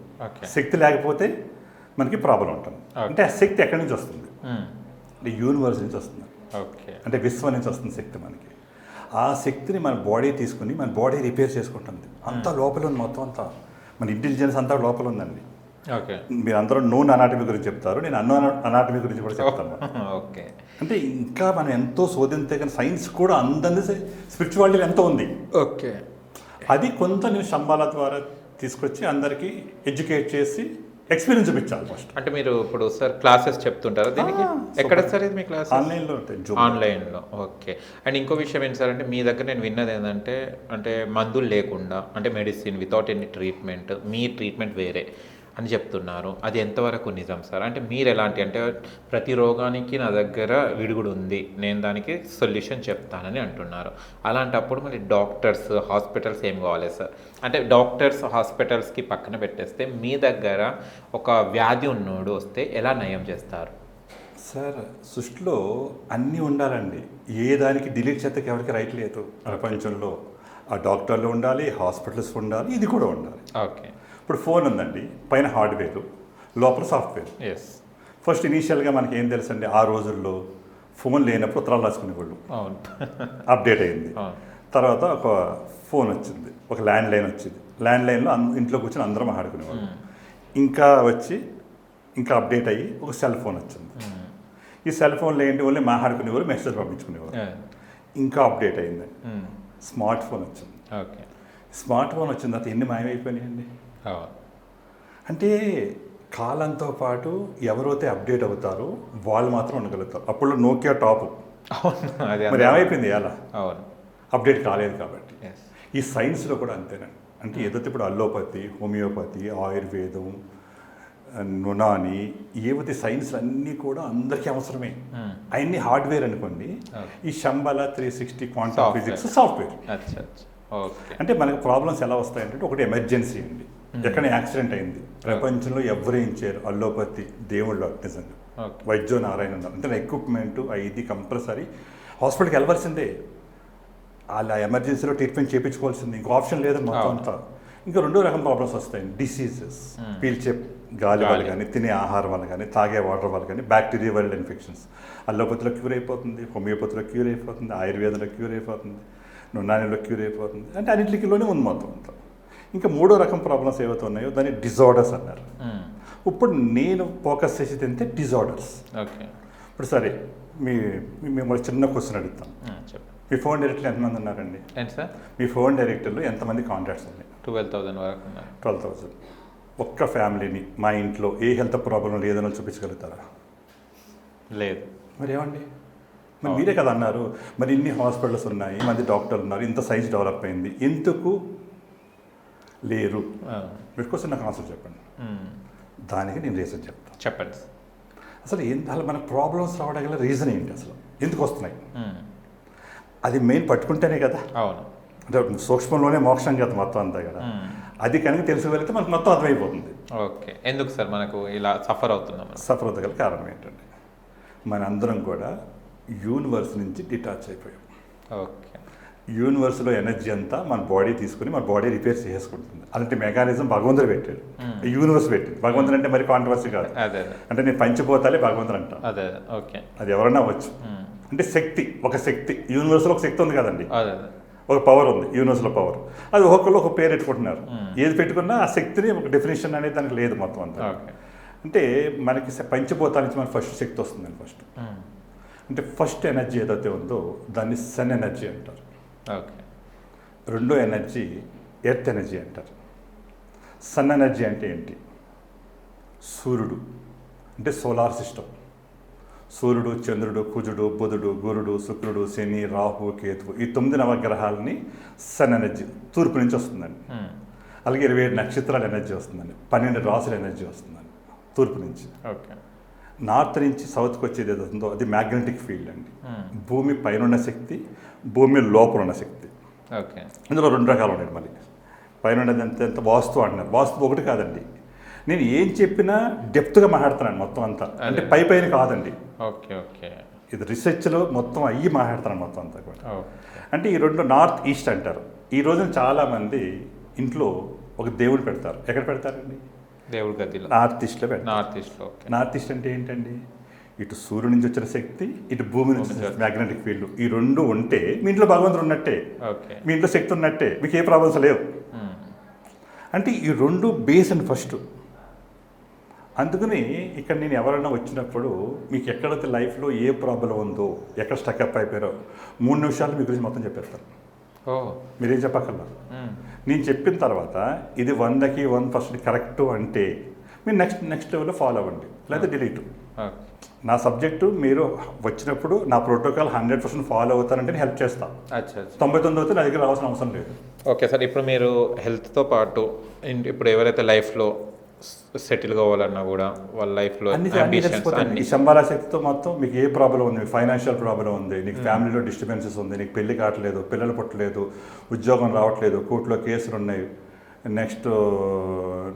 శక్తి లేకపోతే మనకి ప్రాబ్లం ఉంటుంది. అంటే ఆ శక్తి ఎక్కడి నుంచి వస్తుంది? అంటే యూనివర్స్ నుంచి వస్తుంది. ఓకే, అంటే విశ్వం నుంచి వస్తుంది శక్తి మనకి. ఆ శక్తిని మన బాడీ తీసుకుని మన బాడీ రిపేర్ చేసుకుంటుంది. అంతా లోపల ఉంది, మొత్తం అంతా మన ఇంటెలిజెన్స్ అంతా లోపల ఉందండి. ఓకే, మీరు అందరూ నోన్ అనాటమీ గురించి చెప్తారు, నేను అనాటమీ గురించి కూడా చెప్తాను. ఓకే, అంటే ఇంకా మనం ఎంతో శోధింతే కానీ సైన్స్ కూడా అందంది, స్పిరిచువాలిటీ ఎంతో ఉంది. ఓకే, అది కొంత నేను శంబాల ద్వారా తీసుకొచ్చి అందరికీ ఎడ్యుకేట్ చేసి ఎక్స్పీరియన్స్ చూపించాలి ఫస్ట్. అంటే మీరు ఇప్పుడు సార్ క్లాసెస్ చెప్తుంటారా దీనికి? ఎక్కడ సార్ ఇది మీ క్లాస్? ఆన్లైన్లో ఉంటాయి, ఆన్లైన్లో. ఓకే. అండ్ ఇంకో విషయం ఏంటి సార్ అంటే మీ దగ్గర నేను విన్నది ఏంటంటే అంటే మందులు లేకుండా అంటే మెడిసిన్ వితౌట్ ఎనీ ట్రీట్మెంట్, మీ ట్రీట్మెంట్ వేరే అని చెప్తున్నారు. అది ఎంతవరకు నిజం సార్? అంటే మీరు ఎలాంటి అంటే ప్రతి రోగానికి నా దగ్గర విరుగుడు ఉంది, నేను దానికి సొల్యూషన్ చెప్తానని అంటున్నారు. అలాంటప్పుడు మరి డాక్టర్స్ హాస్పిటల్స్ ఏం కావాలి సార్? అంటే డాక్టర్స్ హాస్పిటల్స్కి పక్కన పెట్టేస్తే మీ దగ్గర ఒక వ్యాధి ఉన్నోడు వస్తే ఎలా నయం చేస్తారు సార్? సృష్టిలో అన్నీ ఉండాలండి, ఏ దానికి డిలీట్ చేతకి ఎవరికి రైట్ లేదు ప్రపంచంలో. ఆ డాక్టర్లు ఉండాలి, హాస్పిటల్స్ ఉండాలి, ఇది కూడా ఉండాలి. ఓకే. ఇప్పుడు ఫోన్ ఉందండి, పైన హార్డ్వేర్, లోపల సాఫ్ట్వేర్. ఎస్. ఫస్ట్ ఇనీషియల్గా మనకి ఏం తెలుసండి, ఆ రోజుల్లో ఫోన్ లేనప్పుడు ఉత్తరాలు రాసుకునేవాళ్ళు. అవును. అప్డేట్ అయింది. తర్వాత ఒక ఫోన్ వచ్చింది, ఒక ల్యాండ్ లైన్ వచ్చింది. ల్యాండ్ లైన్లో ఇంట్లో కూర్చొని అందరం మాట్లాడుకునేవాళ్ళు. ఇంకా వచ్చి ఇంకా అప్డేట్ అయ్యి ఒక సెల్ ఫోన్ వచ్చింది. ఈ సెల్ ఫోన్లో ఏంటి, ఓన్లీ మాట్లాడుకునేవారు, మెసేజ్ పంపించుకునేవారు. ఇంకా అప్డేట్ అయిందండి, స్మార్ట్ ఫోన్ వచ్చింది. ఓకే. స్మార్ట్ ఫోన్ వచ్చిన తర్వాత ఎన్ని మాయమైపోయినాయండి. అంటే కాలంతో పాటు ఎవరైతే అప్డేట్ అవుతారో వాళ్ళు మాత్రం ఉండగలుగుతారు. అప్పుడు నోకియా టాప్, మరి ఏమైపోయింది అలా, అప్డేట్ కాలేదు. కాబట్టి ఈ సైన్స్లో కూడా అంతేనండి. అంటే ఏదైతే ఇప్పుడు అల్లోపతి, హోమియోపతి, ఆయుర్వేదం, నునాని, ఏవైతే సైన్స్ అన్నీ కూడా అందరికీ అవసరమే. అవన్నీ హార్డ్వేర్ అనుకోండి. ఈ శంబాల 360 క్వాంటమ్ ఫిజిక్స్ సాఫ్ట్వేర్. అంటే మనకు ప్రాబ్లమ్స్ ఎలా వస్తాయంటే, ఒకటి ఎమర్జెన్సీ అండి, ఎక్కడ యాక్సిడెంట్ అయింది, ప్రపంచంలో ఎవరు ఏం చేయరు, అల్లోపతి దేవుళ్ళు నిజంగా, వైద్యో నారాయణ ఉన్నారు. అంటే ఎక్విప్మెంట్ ఇది కంపల్సరీ, హాస్పిటల్కి వెళ్ళవలసిందే, అలా ఎమర్జెన్సీలో ట్రీట్మెంట్ చేయించుకోవాల్సింది, ఇంకో ఆప్షన్ లేదు మొత్తం అంతా. ఇంకా రెండో రకం ప్రాబ్లమ్స్ వస్తాయండి, డిసీజెస్, పీల్చే గాలి వల్ల కానీ, తినే ఆహారం వల్ల కానీ, తాగే వాటర్ వల్ల కానీ, బ్యాక్టీరియా వైరల్ ఇన్ఫెక్షన్స్. అల్లోపతిలో క్యూర్ అయిపోతుంది, హోమియోపతిలో క్యూర్ అయిపోతుంది, ఆయుర్వేదంలో క్యూర్ అయిపోతుంది, నునానిలో క్యూర్ అయిపోతుంది. అంటే అన్నింటిలోనే ఉంది మొత్తం అంతా. ఇంకా మూడో రకం ప్రాబ్లమ్స్ ఏవైతే ఉన్నాయో దాన్ని డిజార్డర్స్ అన్నారు. ఇప్పుడు నేను ఫోకస్ చేసేది అంటే డిజార్డర్స్. ఓకే. ఇప్పుడు సరే, మిమ్మల్ని చిన్న క్వశ్చన్ అడుగుతాను. మీ ఫోన్ డైరెక్టర్లు ఎంతమంది ఉన్నారండి? ఏంటి సార్? మీ ఫోన్ డైరెక్టర్లు ఎంతమంది కాంటాక్ట్స్ ఉన్నాయి? 12,000 వరకు ఉన్నారు. 12,000. ఒక్క ఫ్యామిలీని మా ఇంట్లో ఏ హెల్త్ ప్రాబ్లం లేదని చూపించగలుగుతారా? లేదు. మరి ఏమండి, మరి మీరే కదా అన్నారు, మరి ఇన్ని హాస్పిటల్స్ ఉన్నాయి, మంది డాక్టర్లు ఉన్నారు, ఇంత సైన్స్ డెవలప్ అయింది, ఎందుకు లేరు? మీరు కోసం నాకు ఆన్సర్ చెప్పండి. దానికి నేను రీజన్ చెప్తాను. చెప్పండి. అసలు అసలు మనకు ప్రాబ్లమ్స్ రావడం గల రీజన్ ఏంటి, అసలు ఎందుకు వస్తున్నాయి? అది మెయిన్ పట్టుకుంటేనే కదా. అవును. అంటే సూక్ష్మంలోనే మోక్షం కదా మొత్తం అంతా కదా. అది కనుక తెలిసి మనకు మొత్తం అర్థమైపోతుంది. ఓకే. ఎందుకు సార్ మనకు ఇలా సఫర్ అవుతున్నాం? సఫర్ అవుతా గల కారణం ఏంటంటే, మన అందరం కూడా యూనివర్స్ నుంచి డిటాచ్ అయిపోయాం. ఓకే. యూనివర్స్లో ఎనర్జీ అంతా మన బాడీ తీసుకుని మన బాడీ రిపేర్ చేసుకుంటుంది. అలాంటి మెకానిజం భగవంతుడు పెట్టాడు, యూనివర్స్ పెట్టింది. భగవంతుడు అంటే మరి కాంట్రవర్సీ కాదు. అంటే నేను పంచిపోతాలే భగవంతుడు అంట. ఓకే. అది ఎవరన్నా అవ్వచ్చు. అంటే శక్తి, ఒక శక్తి, యూనివర్స్లో ఒక శక్తి ఉంది కదండి. ఒక పవర్ ఉంది, యూనివర్సల్ పవర్. అది ఒక్కొక్కరు ఒక పేరు పెట్టుకుంటున్నారు. ఏది పెట్టుకున్నా ఆ శక్తిని ఒక డెఫినేషన్ అనేది దానికి లేదు మొత్తం అంతా. ఓకే. అంటే మనకి పంచభూతాల నుంచి మనకి ఫస్ట్ శక్తి వస్తుందండి. ఫస్ట్ అంటే ఫస్ట్ ఎనర్జీ ఏదైతే ఉందో దాన్ని సన్ ఎనర్జీ అంటారు. ఓకే. రెండో ఎనర్జీ ఎర్త్ ఎనర్జీ అంటారు. సన్ ఎనర్జీ అంటే ఏంటి? సూర్యుడు అంటే సోలార్ సిస్టమ్. సూర్యుడు, చంద్రుడు, కుజుడు, బుధుడు, గురుడు, శుక్రుడు, శని, రాహు, కేతువు, ఈ 9 నవగ్రహాలని సన్ ఎనర్జీ తూర్పు నుంచి వస్తుందండి. అలాగే 27 నక్షత్రాల ఎనర్జీ వస్తుందండి. 12 రాసుల ఎనర్జీ వస్తుందండి తూర్పు నుంచి. ఓకే. నార్త్ నుంచి సౌత్కి వచ్చేది ఏదో ఉందో అది మ్యాగ్నెటిక్ ఫీల్డ్ అండి. భూమి పైన ఉన్న శక్తి, భూమి లోపల ఉన్న శక్తి. ఓకే. ఇందులో 2 రకాలు ఉన్నాయి. మళ్ళీ పైన ఉన్నది ఎంత వాస్తు అంటున్నారు. వాస్తు ఒకటి కాదండి. నేను ఏం చెప్పినా డెప్త్గా మాట్లాడుతున్నాను మొత్తం అంతా. అంటే పైన కాదండి. ఓకే. ఓకే. ఇది రీసెర్చ్లో మొత్తం అయ్యి మాట్లాడుతున్నాను మొత్తం అంతా కూడా. ఓకే. అంటే ఈ 2 నార్త్ ఈస్ట్ అంటారు. ఈ రోజున చాలామంది ఇంట్లో ఒక దేవుడు పెడతారు. ఎక్కడ పెడతారండి? దేవుడి గదిలో నార్త్ ఈస్ట్లో పెడతారు. నార్త్ ఈస్ట్లో. ఓకే. నార్త్ ఈస్ట్ అంటే ఏంటండి? ఇటు సూర్యుడి నుంచి వచ్చిన శక్తి, ఇటు భూమి నుంచి వచ్చిన మ్యాగ్నెటిక్ ఫీల్డ్, ఈ 2 ఉంటే మీ ఇంట్లో భగవంతుడు ఉన్నట్టే. ఓకే. మీ ఇంట్లో శక్తి ఉన్నట్టే. మీకు ఏ ప్రాబ్లమ్స్ లేవు. అంటే ఈ 2 బేస్ అండ్ ఫస్ట్. అందుకని ఇక్కడ నేను ఎవరైనా వచ్చినప్పుడు మీకు ఎక్కడైతే లైఫ్లో ఏ ప్రాబ్లం ఉందో, ఎక్కడ స్టక్అప్ అయిపోయారో 3 నిమిషాలు మీ గురించి మొత్తం చెప్పేస్తాను. మీరేం చెప్పక్కర్లా. నేను చెప్పిన తర్వాత ఇది 100కి 1% కరెక్టు అంటే మీరు నెక్స్ట్ లెవెల్లో ఫాలో అవ్వండి, లేదా డిలీట్. నా సబ్జెక్టు మీరు వచ్చినప్పుడు నా ప్రోటోకాల్ 100% ఫాలో అవుతానంటే నేను హెల్ప్ చేస్తాను. 99 అయితే నా దగ్గర రావాల్సిన అవసరం లేదు. Okay sir. ఇప్పుడు మీరు హెల్త్తో పాటు ఇప్పుడు ఎవరైతే లైఫ్లో సెటిల్ కావాలన్నా కూడా వాళ్ళ లైఫ్లో ఈ శంబాలా శక్తితో మొత్తం మీకు ఏ ప్రాబ్లం ఉంది, ఫైనాన్షియల్ ప్రాబ్లం ఉంది, నీకు ఫ్యామిలీలో డిస్టర్బెన్సెస్ ఉంది, నీకు పెళ్లి కావట్లేదు, పిల్లలు పుట్టలేదు, ఉద్యోగం రావట్లేదు, కోర్టులో కేసులు ఉన్నాయి, నెక్స్ట్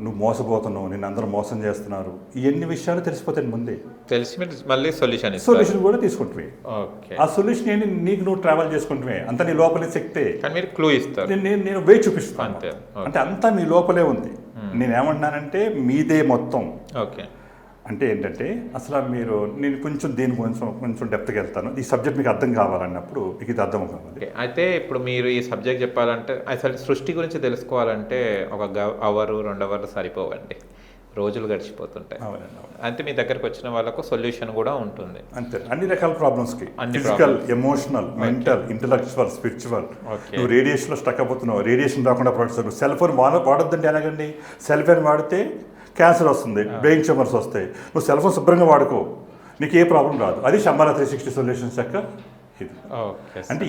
నువ్వు మోసపోతున్నావు, నిన్ను అందరూ మోసం చేస్తున్నారు, ఇవన్నీ విషయాలు తెలిసిపోతాయి ముందే. తెలిసి మీరు మళ్ళీ సొల్యూషన్ కూడా తీసుకుంటున్నాయి. ఓకే. ఆ సొల్యూషన్ ఏంటి? నీకు నువ్వు ట్రావెల్ చేసుకుంటున్నాయి. అంత నీ లోపలే శక్తే. కానీ మీరు క్లూ ఇస్తారు. నేను వే చూపిస్తాను అంతే. అంటే అంతా మీ లోపలే ఉంది. నేనేమంటున్నానంటే మీదే మొత్తం. ఓకే. అంటే ఏంటంటే అసలు మీరు నేను దీని కొంచెం డెప్త్కి వెళ్తాను. ఈ సబ్జెక్ట్ మీకు అర్థం కావాలన్నప్పుడు మీకు ఇది అర్థం కావాలి. అయితే ఇప్పుడు మీరు ఈ సబ్జెక్ట్ చెప్పాలంటే అసలు సృష్టి గురించి తెలుసుకోవాలంటే ఒక అవరు 2 అవర్లు సరిపోవండి, రోజులు గడిచిపోతుంటాయి. అంటే మీ దగ్గరకు వచ్చిన వాళ్ళకు సొల్యూషన్ కూడా ఉంటుంది. అంతే. అన్ని రకాల ప్రాబ్లమ్స్కి, physical, emotional, mental, intellectual, spiritual. నువ్వు రేడియేషన్లో స్టక్ అయిపోతున్నావు, రేడియేషన్ రాకుండా ప్రొటెక్ట్. సెల్ ఫోన్ వాడొద్దంటే ఎలాగండి? సెల్ ఫోన్ వాడితే క్యాన్సర్ వస్తుంది, బ్రెయిన్ ట్యూమర్స్ వస్తాయి. నువ్వు సెల్ ఫోన్ శుభ్రంగా వాడుకో, నీకు ఏ ప్రాబ్లం రాదు. అది శంబాలా 360 సొల్యూషన్స్ యొక్క ఇది. అంటే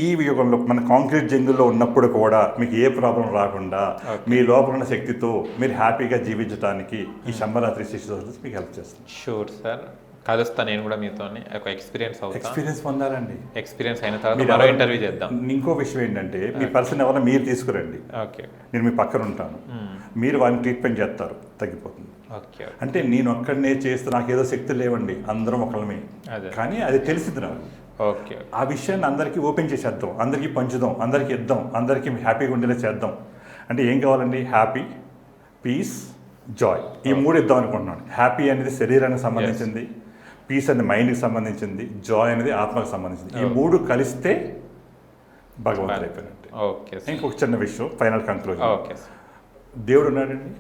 ఈ యుగంలో మన కాంక్రీట్ జంగుల్లో ఉన్నప్పుడు కూడా మీకు ఏ ప్రాబ్లం రాకుండా మీ లోపల ఉన్న శక్తితో మీరు హ్యాపీగా జీవించడానికి ఈ శంబాలా 360 సొల్యూషన్స్ మీకు హెల్ప్ చేస్తుంది. షూర్ సార్, కలుస్తా నేను కూడా మీతో ఒక ఎక్స్పీరియన్స్ పొందాలండి. ఎక్స్పీరియన్స్ అయిన తర్వాత మరో ఇంటర్వ్యూ చేద్దాం. ఇంకో విషయం ఏంటంటే మీ పర్సన్ ఎవరైనా మీరు తీసుకురండి. ఓకే. నేను మీ పక్కన ఉంటాను, మీరు వారిని ట్రీట్మెంట్ చేస్తారు, తగ్గిపోతుంది. ఓకే. అంటే నేను ఒక్కడనే చేస్తే నాకేదో శక్తి లేవండి, అందరం ఒకళ్ళమే. కానీ అది తెలిసింది నాకు. ఓకే. ఆ విషయాన్ని అందరికీ ఓపెన్ చేసేద్దాం, అందరికీ పంచుదాం, అందరికీ ఇద్దాం, అందరికీ హ్యాపీగా ఉండేలా చేద్దాం. అంటే ఏం కావాలండి? హ్యాపీ, పీస్, జాయ్, ఈ 3 ఇద్దాం అనుకుంటున్నాను. హ్యాపీ అనేది శరీరానికి సంబంధించింది, పీస్ అనేది మైండ్కి సంబంధించింది, జాయ్ అనేది ఆత్మకు సంబంధించింది. ఈ 3 కలిస్తే భగవంతుడు అయిపోయినట్టు. ఓకే. ఇంకొక చిన్న విషయం, ఫైనల్ కంక్లూజన్. ఓకే. దేవుడు ఉన్నాడండి?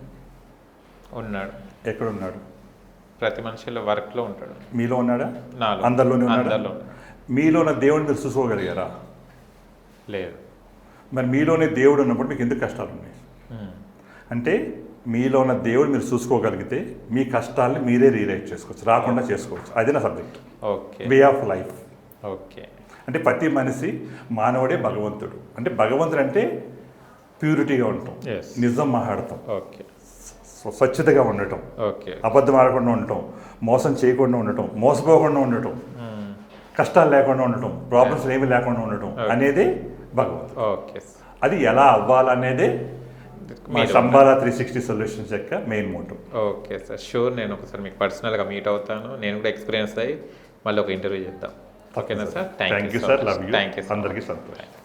ఉన్నాడు. ఎక్కడ ఉన్నాడు? ప్రతి మనిషిలో వర్క్లో ఉంటాడు. మీలో ఉన్నాడా? నాలో. అందరిలోనే ఉన్నాడా? మీలో ఉన్న దేవుడిని మీరు చూసుకోగలిగారా? లేదు. మరి మీలోనే దేవుడు ఉన్నప్పుడు మీకు ఎందుకు కష్టాలు ఉన్నాయి? అంటే మీలో ఉన్న దేవుడు మీరు చూసుకోగలిగితే మీ కష్టాలని మీరే రీరైట్ చేసుకోవచ్చు, రాకుండా చేసుకోవచ్చు. అది నా subject. Okay. Way of life. Okay. అంటే ప్రతి మనిషి మానవుడే భగవంతుడు. అంటే భగవంతుడు అంటే ప్యూరిటీగా ఉండటం, నిజం మాట్లాడటం, ఓకే, స్వచ్ఛతగా ఉండటం, ఓకే, అబద్ధం ఆడకుండా ఉండటం, మోసం చేయకుండా ఉండటం, మోసపోకుండా ఉండటం, కష్టాలు లేకుండా ఉండటం, ప్రాబ్లమ్స్ ఏమీ లేకుండా ఉండటం అనేది భగవంతుడు. ఓకే. అది ఎలా అవ్వాలనేదే మా శంబాలా 360 సొల్యూషన్స్ యొక్క main motto. Okay sir, sure. నేను ఒకసారి మీకు పర్సనల్గా మీట్ అవుతాను, నేను కూడా ఎక్స్పీరియన్స్ అయ్యి మళ్ళీ ఒక ఇంటర్వ్యూ చేద్దాం. ఓకేనా sir? Thank you sir. Love you. అందరికీ సంతోషం.